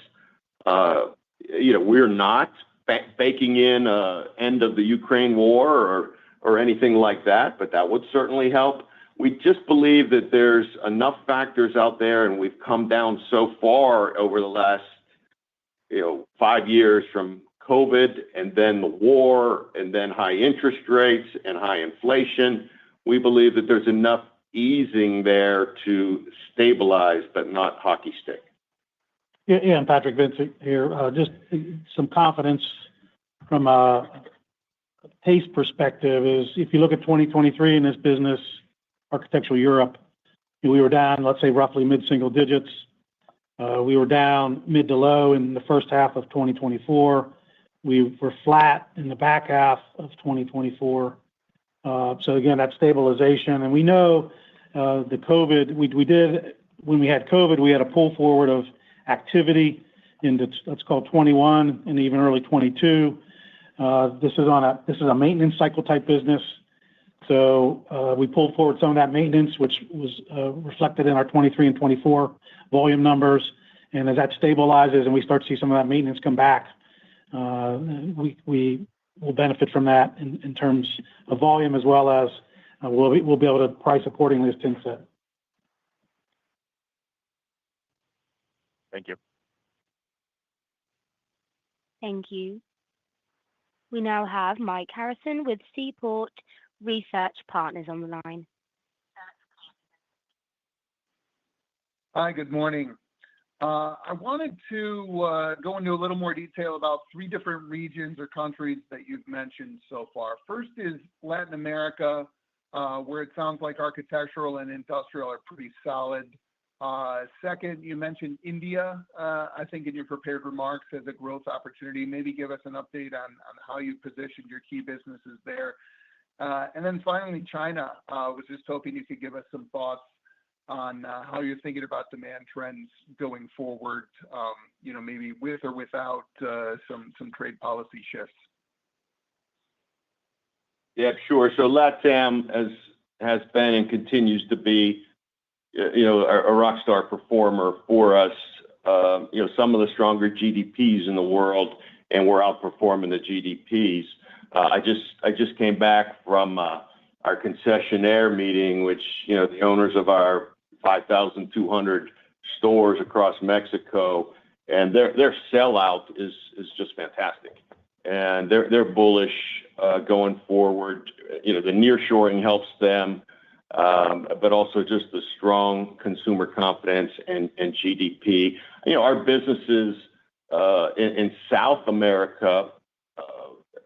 We're not baking in end of the Ukraine war or anything like that, but that would certainly help. We just believe that there's enough factors out there, and we've come down so far over the last 5 years from COVID and then the war and then high interest rates and high inflation. We believe that there's enough easing there to stabilize, but not hockey stick. Yeah, and Patrick, Vince here. Just some confidence from a pace perspective is if you look at 2023 in this business, Architectural Europe, we were down, let's say, roughly mid-single digits. We were down mid to low in the first half of 2024. We were flat in the back half of 2024. So again, that stabilization. And we know the COVID, we did, when we had COVID, we had a pull forward of activity into, let's call it 21 and even early 22. This is a maintenance cycle type business. So we pulled forward some of that maintenance, which was reflected in our 23 and 24 volume numbers. And as that stabilizes and we start to see some of that maintenance come back, we will benefit from that in terms of volume as well as we'll be able to price accordingly, as Tim said. Thank you. Thank you. We now have Mike Harrison with Seaport Research Partners on the line. Hi, good morning. I wanted to go into a little more detail about 3 different regions or countries that you've mentioned so far. First is Latin America, where it sounds like architectural and industrial are pretty solid. Second, you mentioned India, I think in your prepared remarks as a growth opportunity. Maybe give us an update on how you positioned your key businesses there. And then finally, China. I was just hoping you could give us some thoughts on how you're thinking about demand trends going forward, maybe with or without some trade policy shifts. Yeah, sure. So LATAM has been and continues to be, a rock star performer for us. Some of the stronger GDPs in the world, and we're outperforming the GDPs. I just came back from our concessionaire meeting, which the owners of our 5,200 stores across Mexico, and their sellout is just fantastic, and they're bullish going forward. The nearshoring helps them, but also just the strong consumer confidence and GDP. Our businesses In South America,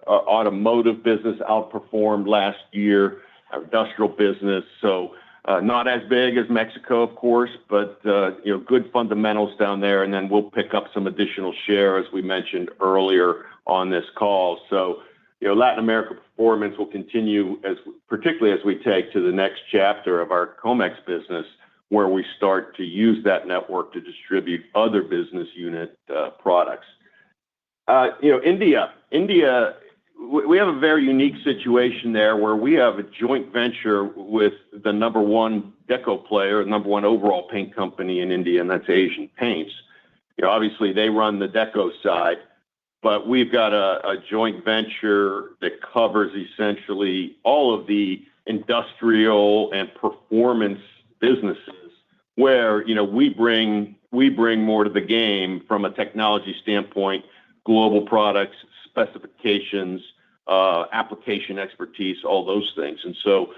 our automotive business outperformed last year, our industrial business. So not as big as Mexico, of course, but good fundamentals down there. And then we'll pick up some additional share, as we mentioned earlier on this call. So Latin America performance will continue, particularly as we take to the next chapter of our Comex business, where we start to use that network to distribute other business unit products. India, we have a very unique situation there where we have a joint venture with the number one deco player, number one overall paint company in India, and that's Asian Paints. Obviously, they run the deco side, but we've got a joint venture that covers essentially all of the industrial and performance businesses where we bring more to the game from a technology standpoint, global products, specifications, application expertise, all those things. And so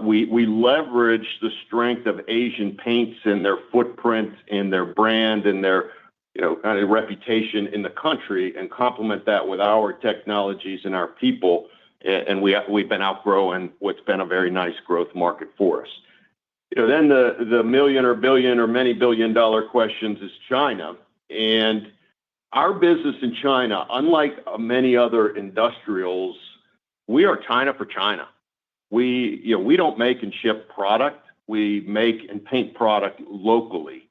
we leverage the strength of Asian Paints and their footprint and their brand and their kind of reputation in the country and complement that with our technologies and our people. And we've been outgrowing what's been a very nice growth market for us. Then the million or billion or many billion-dollar questions is China. And our business in China, unlike many other industrials, we are China for China. We don't make and ship product. We make and paint product locally.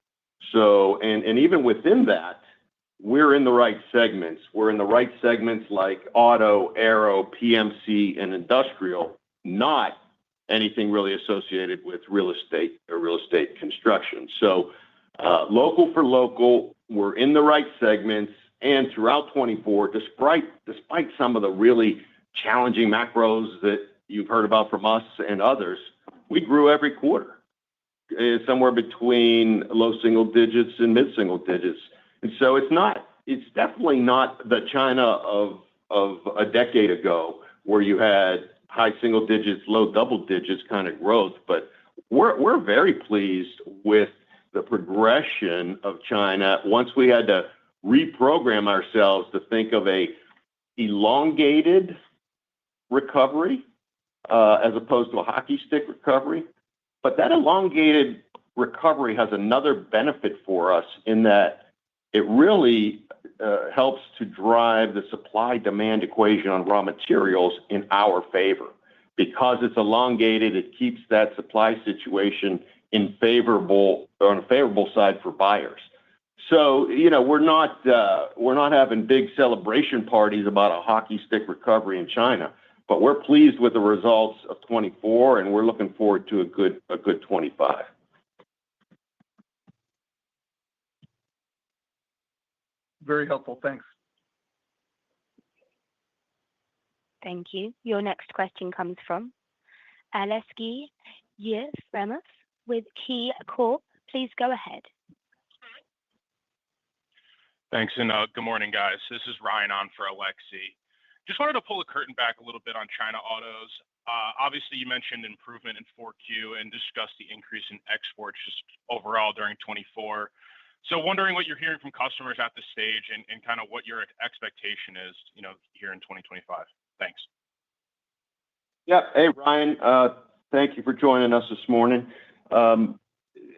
So, and even within that, we're in the right segments. We're in the right segments like auto, aero, PMC, and industrial, not anything really associated with real estate or real estate construction. So local for local, we're in the right segments. And throughout 24, despite some of the really challenging macros that you've heard about from us and others, we grew every quarter, somewhere between low single digits and mid single digits. And so it's definitely not the China of a decade ago where you had high single digits, low double digits kind of growth. But we're very pleased with the progression of China once we had to reprogram ourselves to think of a elongated recovery as opposed to a hockey stick recovery. But that elongated recovery has another benefit for us in that it really helps to drive the supply-demand equation on raw materials in our favor. Because it's elongated, it keeps that supply situation on a favorable side for buyers. So, we're not having big celebration parties about a hockey stick recovery in China, but we're pleased with the results of 24, and we're looking forward to a good 25. Very helpful. Thanks. Thank you. Your next question comes from Aleksey Yefremov with KeyCorp. Please go ahead. Thanks, and good morning, guys. This is Ryan on for Aleksey. Just wanted to pull the curtain back a little bit on China autos. Obviously, you mentioned improvement in 4Q and discussed the increase in exports just overall during 24. So wondering what you're hearing from customers at this stage and kind of what your expectation is, here in 2025. Thanks. Yeah. Hey, Ryan. Thank you for joining us this morning.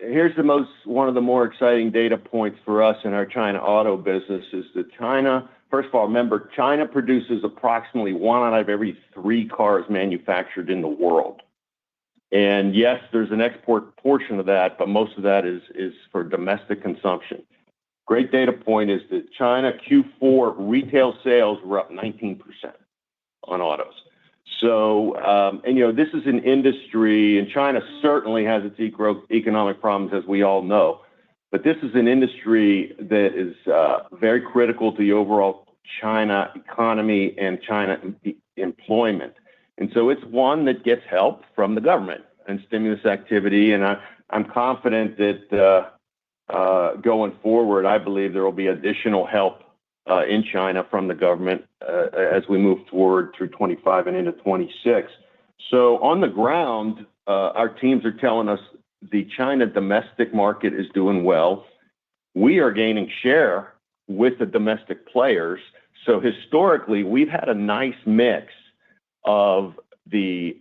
Here's one of the more exciting data points for us in our China auto business is that China, first of all, remember, China produces approximately 1 out of every 3 cars manufactured in the world. And yes, there's an export portion of that, but most of that is for domestic consumption. Great data point is that China Q4 retail sales were up 19% on autos. So, this is an industry, and China certainly has its economic problems, as we all know. But this is an industry that is very critical to the overall China economy and China employment. And so it's one that gets help from the government and stimulus activity. And I'm confident that going forward, I believe there will be additional help in China from the government as we move forward through 25 and into 26. So on the ground, our teams are telling us the China domestic market is doing well. We are gaining share with the domestic players. So historically, we've had a nice mix of the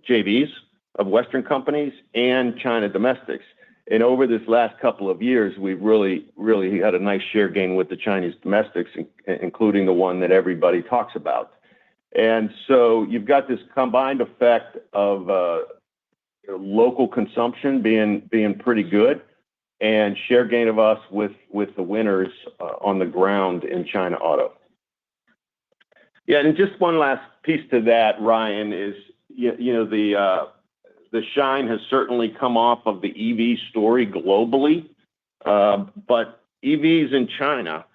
JVs of Western companies and China domestics. And over this last couple of years, we've really had a nice share gain with the Chinese domestics, including the one that everybody talks about. And so you've got this combined effect of local consumption being pretty good and share gain of us with the winners on the ground in China auto. Yeah, and just one last piece to that, Ryan, is the shine has certainly come off of the EV story globally, but EVs in China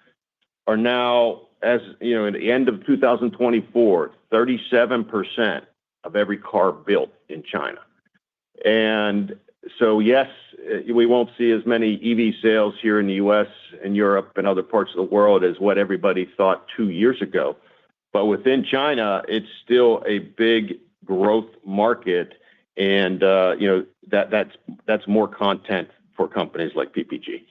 are now, as you know, at the end of 2024, 37% of every car built in China. And so, yes, we won't see as many EV sales here in the U.S. and Europe and other parts of the world as what everybody thought 2 years ago. But within China, it's still a big growth market, and that's more content for companies like PPG.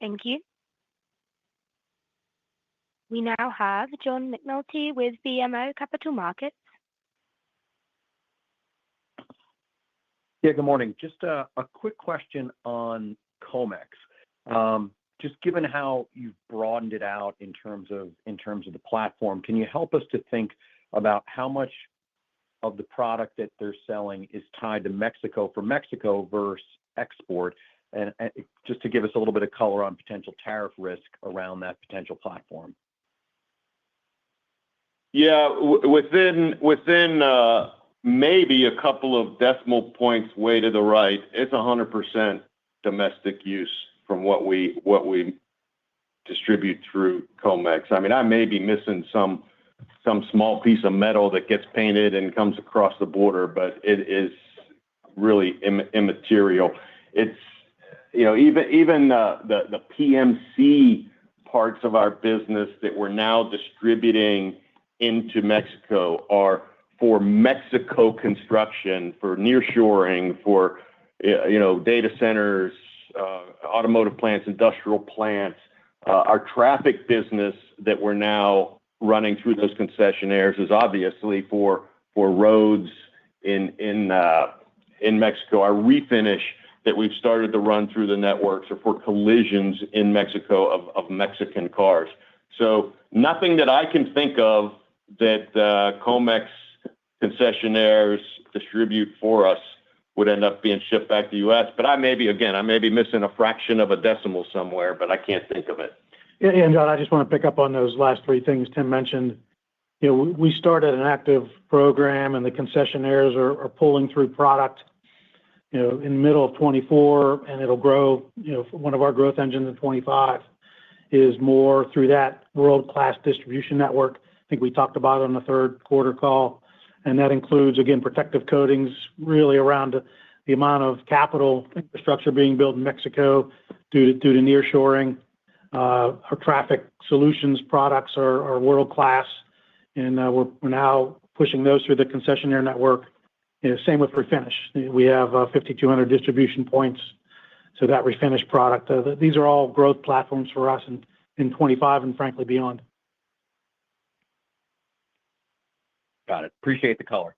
Thank you. We now have John McNulty with BMO Capital Markets. Yeah, good morning. Just a quick question on Comex. Just given how you've broadened it out in terms of the platform, can you help us to think about how much of the product that they're selling is tied to Mexico for Mexico versus export? And just to give us a little bit of color on potential tariff risk around that potential platform. Yeah, within maybe a couple of decimal points way to the right, it's 100% domestic use from what we distribute through Comex. I mean, I may be missing some small piece of metal that gets painted and comes across the border, but it is really immaterial. It's even the PMC parts of our business that we're now distributing into Mexico are for Mexico construction, for nearshoring, for data centers, automotive plants, industrial plants. Our traffic business that we're now running through those concessionaires is obviously for roads in Mexico. Our refinish that we've started to run through the networks are for collisions in Mexico of Mexican cars. So nothing that I can think of that Comex concessionaires distribute for us would end up being shipped back to the U.S. But I may be missing a fraction of a decimal somewhere, but I can't think of it. Yeah, and John, I just want to pick up on those last three things Tim mentioned. We started an active program, and the concessionaires are pulling through product, in the middle of 24, and it'll grow. One of our growth engines in 25 is more through that world-class distribution network. I think we talked about it on the third quarter call, and that includes, again, protective coatings, really around the amount of capital infrastructure being built in Mexico due to nearshoring. Our traffic solutions products are world-class, and we're now pushing those through the concessionaire network. Same with refinish. We have 5,200 distribution points. So that refinish product, these are all growth platforms for us in 25 and frankly beyond. Got it. Appreciate the color.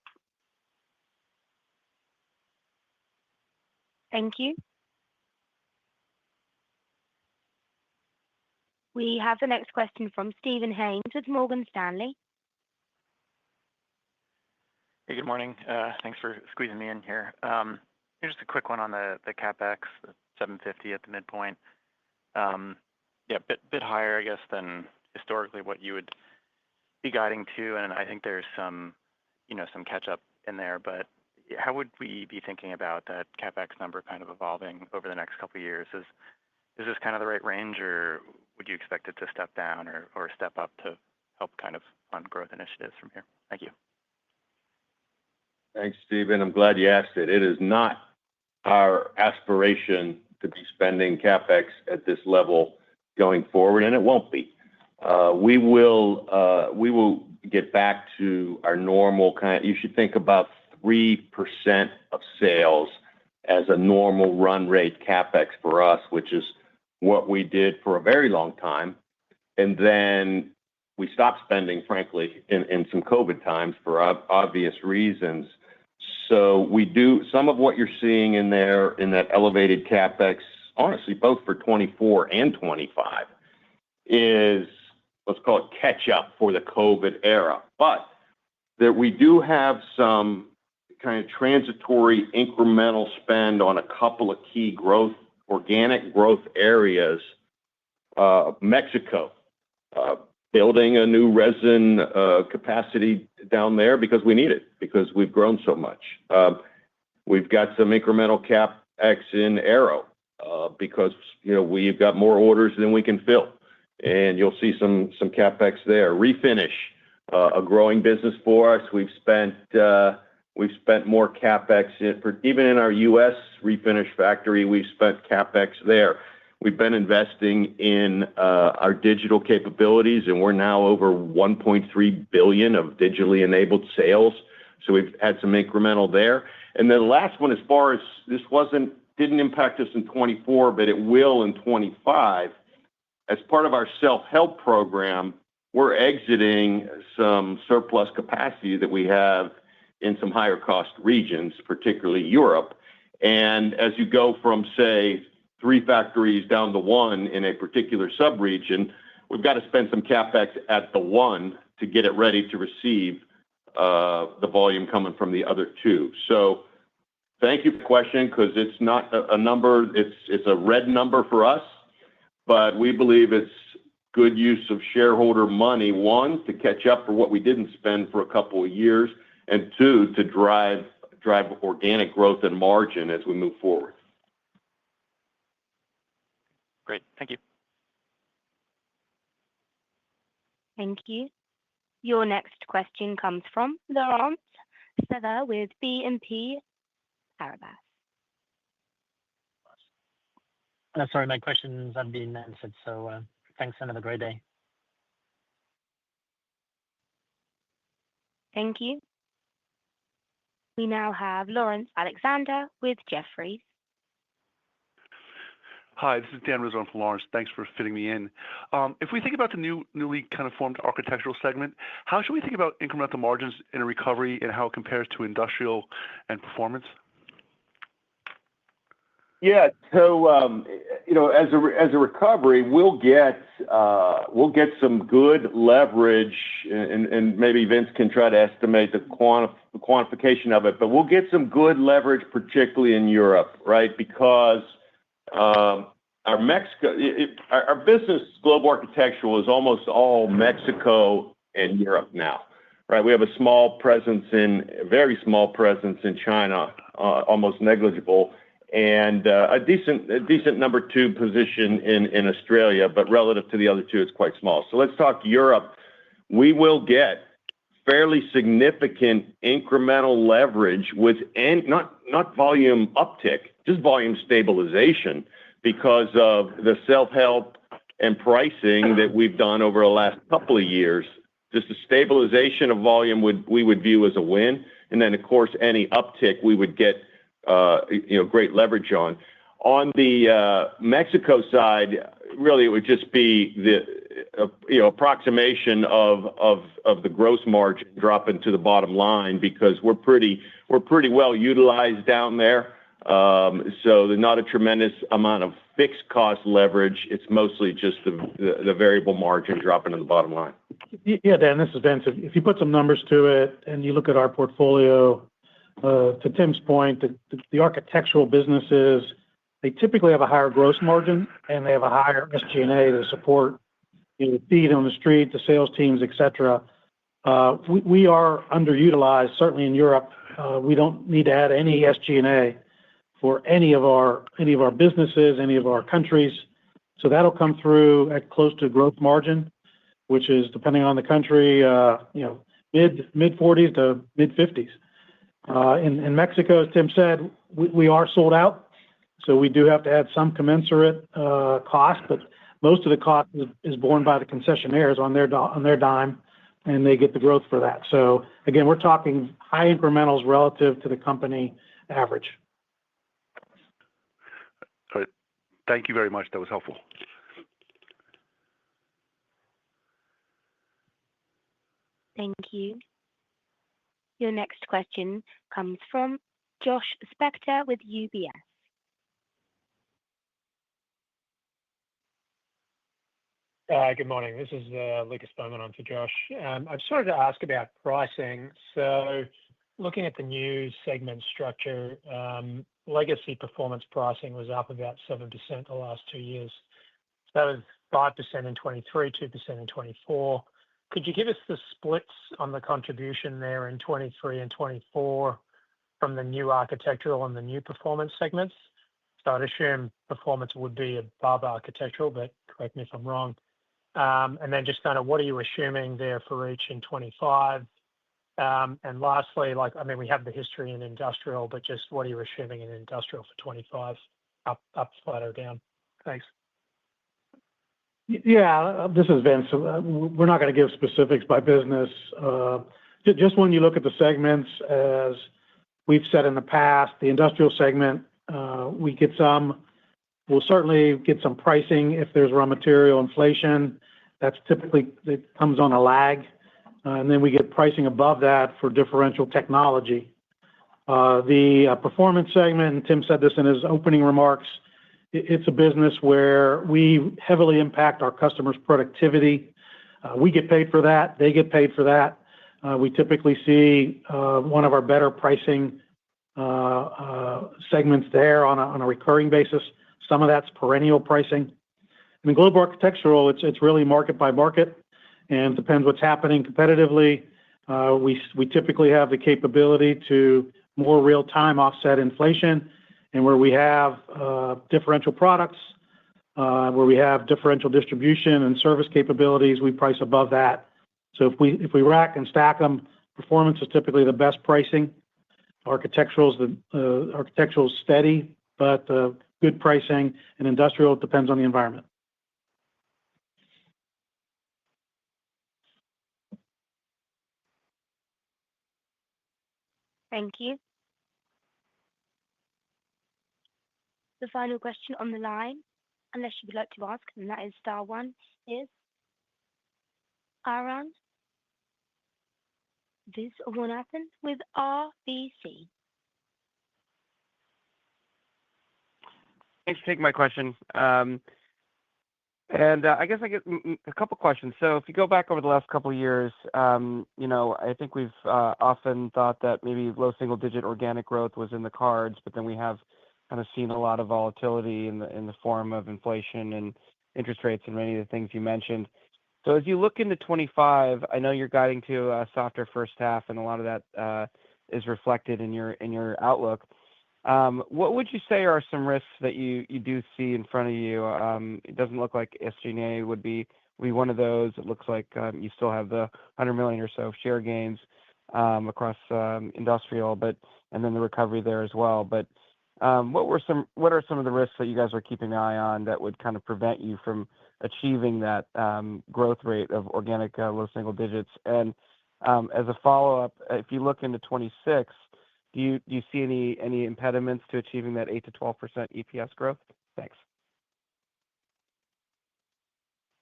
Thank you. We have the next question from Stephen Haynes with Morgan Stanley. Hey, good morning. Thanks for squeezing me in here. Just a quick one on the CapEx, the $750 at the midpoint. Yeah, bit higher, I guess, than historically what you would be guiding to, and I think there's some catch up in there. But how would we be thinking about that CapEx number kind of evolving over the next couple of years? Is this kind of the right range, or would you expect it to step down or step up to help kind of fund growth initiatives from here? Thank you. Thanks, Stephen. I'm glad you asked it. It is not our aspiration to be spending CapEx at this level going forward, and it won't be. We will get back to our normal kind. You should think about 3% of sales as a normal run rate CapEx for us, which is what we did for a very long time. And then we stopped spending, frankly, in some COVID times for obvious reasons. So we do some of what you're seeing in there in that elevated CapEx, honestly, both for 24 and 25, is let's call it catch up for the COVID era. But that we do have some kind of transitory incremental spend on a couple of key organic growth areas. Mexico, building a new resin capacity down there because we need it, because we've grown so much. We've got some incremental CapEx in Aero because we've got more orders than we can fill, and you'll see some CapEx there. Refinish, a growing business for us. We've spent more CapEx even in our U.S. refinish factory. We've spent CapEx there. We've been investing in our digital capabilities, and we're now over $1.3 billion of digitally enabled sales. So we've had some incremental there. And then the last one, as far as this didn't impact us in 24, but it will in 25. As part of our self-help program, we're exiting some surplus capacity that we have in some higher cost regions, particularly Europe. And as you go from, say, 3 factories down to 1 in a particular sub-region, we've got to spend some CapEx at the 1 to get it ready to receive the volume coming from the other 2. So thank you for the question, because it's not a number, it's a red number for us, but we believe it's good use of shareholder money, 1, to catch up for what we didn't spend for a couple of years, and 2, to drive organic growth and margin as we move forward. Great. Thank you. Thank you. Your next question comes from Laurent Favre with BNP Paribas. Sorry, my questions have been answered, so thanks and have a great day. Thank you. We now have Lawrence Alexander with Jefferies. Hi, this is Dan Rizzo from Lawrence. Thanks for fitting me in. If we think about the newly kind of formed architectural segment, how should we think about incremental margins in a recovery and how it compares to industrial and performance? Yeah, so as a recovery, we'll get some good leverage, and maybe Vince can try to estimate the quantification of it, but we'll get some good leverage, particularly in Europe, right? Because our business, Global Architectural, is almost all Mexico and Europe now, right? We have a very small presence in China, almost negligible, and a decent number 2 position in Australia, but relative to the other 2, it's quite small. So let's talk Europe. We will get fairly significant incremental leverage with not volume uptick, just volume stabilization, because of the self-help and pricing that we've done over the last couple of years. Just a stabilization of volume we would view as a win, and then of course any uptick we would get great leverage on. On the Mexico side, really it would just be the approximation of the gross margin dropping to the bottom line, because we're pretty well utilized down there. So there's not a tremendous amount of fixed cost leverage. It's mostly just the variable margin dropping to the bottom line. Yeah, Dan, this is Vince. If you put some numbers to it and you look at our portfolio, to Tim's point, the architectural businesses, they typically have a higher gross margin and they have a higher SG&A to support the feet on the street, the sales teams, etc. We are underutilized, certainly in Europe. We don't need to add any SG&A for any of our businesses, any of our countries. So that'll come through at close to growth margin, which is, depending on the country, mid 40s to mid 50s. In Mexico, as Tim said, we are sold out, so we do have to add some commensurate cost, but most of the cost is borne by the concessionaires on their dime and they get the growth for that. So again, we're talking high incrementals relative to the company average. All right. Thank you very much. That was helpful. Thank you. Your next question comes from Josh Spector with UBS. Good morning. This is Lucas Bowman on for Josh. I just wanted to ask about pricing. So looking at the new segment structure, legacy performance pricing was up about 7% the last 2 years. So that was 5% in 23, 2% in 24. Could you give us the splits on the contribution there in 23 and 24 from the new architectural and the new performance segments? So I'd assume performance would be above architectural, but correct me if I'm wrong. And then just kind of what are you assuming there for each in 25? And lastly, we have the history in industrial, but just what are you assuming in industrial for 25? Up, flat, or down? Thanks. Yeah, this is Vince. We're not going to give specifics by business. Just when you look at the segments, as we've said in the past, the industrial segment, we'll certainly get some pricing if there's raw material inflation. That's typically, it comes on a lag. And then we get pricing above that for differential technology. The performance segment, and Tim said this in his opening remarks, it's a business where we heavily impact our customers' productivity. We get paid for that. They get paid for that. We typically see one of our better pricing segments there on a recurring basis. Some of that's perennial pricing. I mean, global architectural, it's really market by market and depends what's happening competitively. We typically have the capability to more real-time offset inflation, and where we have differential products, where we have differential distribution and service capabilities, we price above that. So if we rack and stack them, performance is typically the best pricing. Architectural is steady, but good pricing, and industrial depends on the environment. Thank you. The final question on the line, unless you would like to ask, and that is star one, is Arun Viswanathan with RBC. Thanks for taking my question. I guess I get a couple questions. So if you go back over the last couple of years, I think we've often thought that maybe low single-digit organic growth was in the cards, but then we have kind of seen a lot of volatility in the form of inflation and interest rates and many of the things you mentioned. So as you look into 25, I know you're guiding to a softer first half, and a lot of that is reflected in your outlook. What would you say are some risks that you do see in front of you? It doesn't look like SG&A would be one of those. It looks like you still have the $100 million or so of share gains across industrial, and then the recovery there as well. But what are some of the risks that you guys are keeping an eye on that would kind of prevent you from achieving that growth rate of organic low single digits? And as a follow-up, if you look into 26, do you see any impediments to achieving that 8 to 12% EPS growth? Thanks.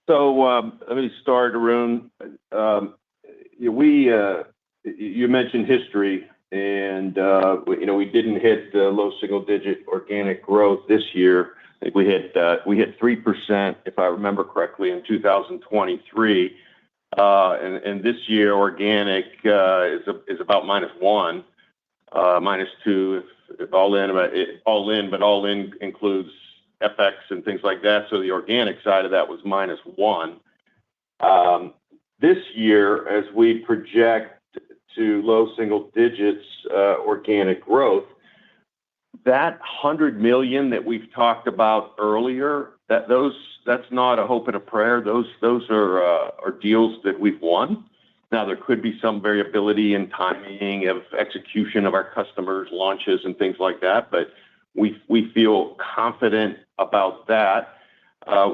So let me start, Arun. You mentioned history, and we didn't hit the low single-digit organic growth this year. I think we hit 3%, if I remember correctly, in 2023. And this year, organic is about -1, -2, if all in, but all in includes FX and things like that. So the organic side of that was -1. This year, as we project to low single digits organic growth, that $100 million that we've talked about earlier, that's not a hope and a prayer. Those are deals that we've won. Now, there could be some variability in timing of execution of our customers' launches and things like that, but we feel confident about that.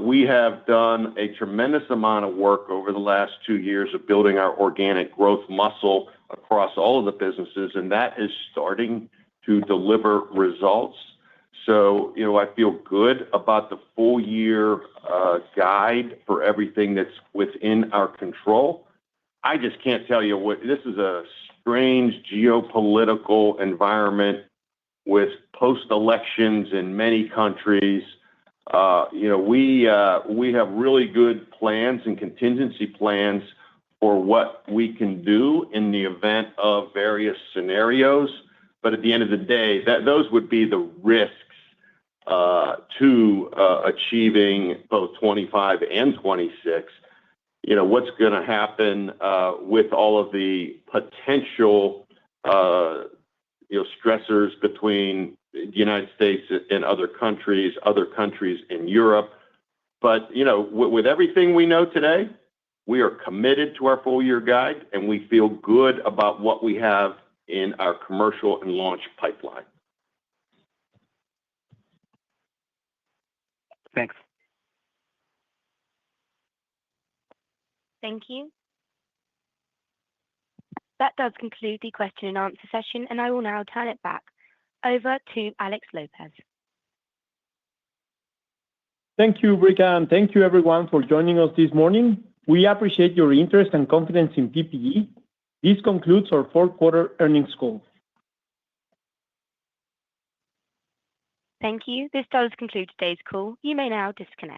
We have done a tremendous amount of work over the last 2 years of building our organic growth muscle across all of the businesses, and that is starting to deliver results. So, I feel good about the full year guide for everything that's within our control. I just can't tell you this is a strange geopolitical environment with post-elections in many countries. We have really good plans and contingency plans for what we can do in the event of various scenarios. But at the end of the day, those would be the risks to achieving both 25 and 26. What's going to happen with all of the potential stressors between the United States and other countries in Europe. But, with everything we know today, we are committed to our full year guide, and we feel good about what we have in our commercial and launch pipeline. Thanks. Thank you. That does conclude the question and answer session, and I will now turn it back over to Alex Lopez. Thank you, Rika, and thank you everyone for joining us this morning. We appreciate your interest and confidence in PPG. This concludes our fourth quarter earnings call. Thank you. This does conclude today's call. You may now disconnect.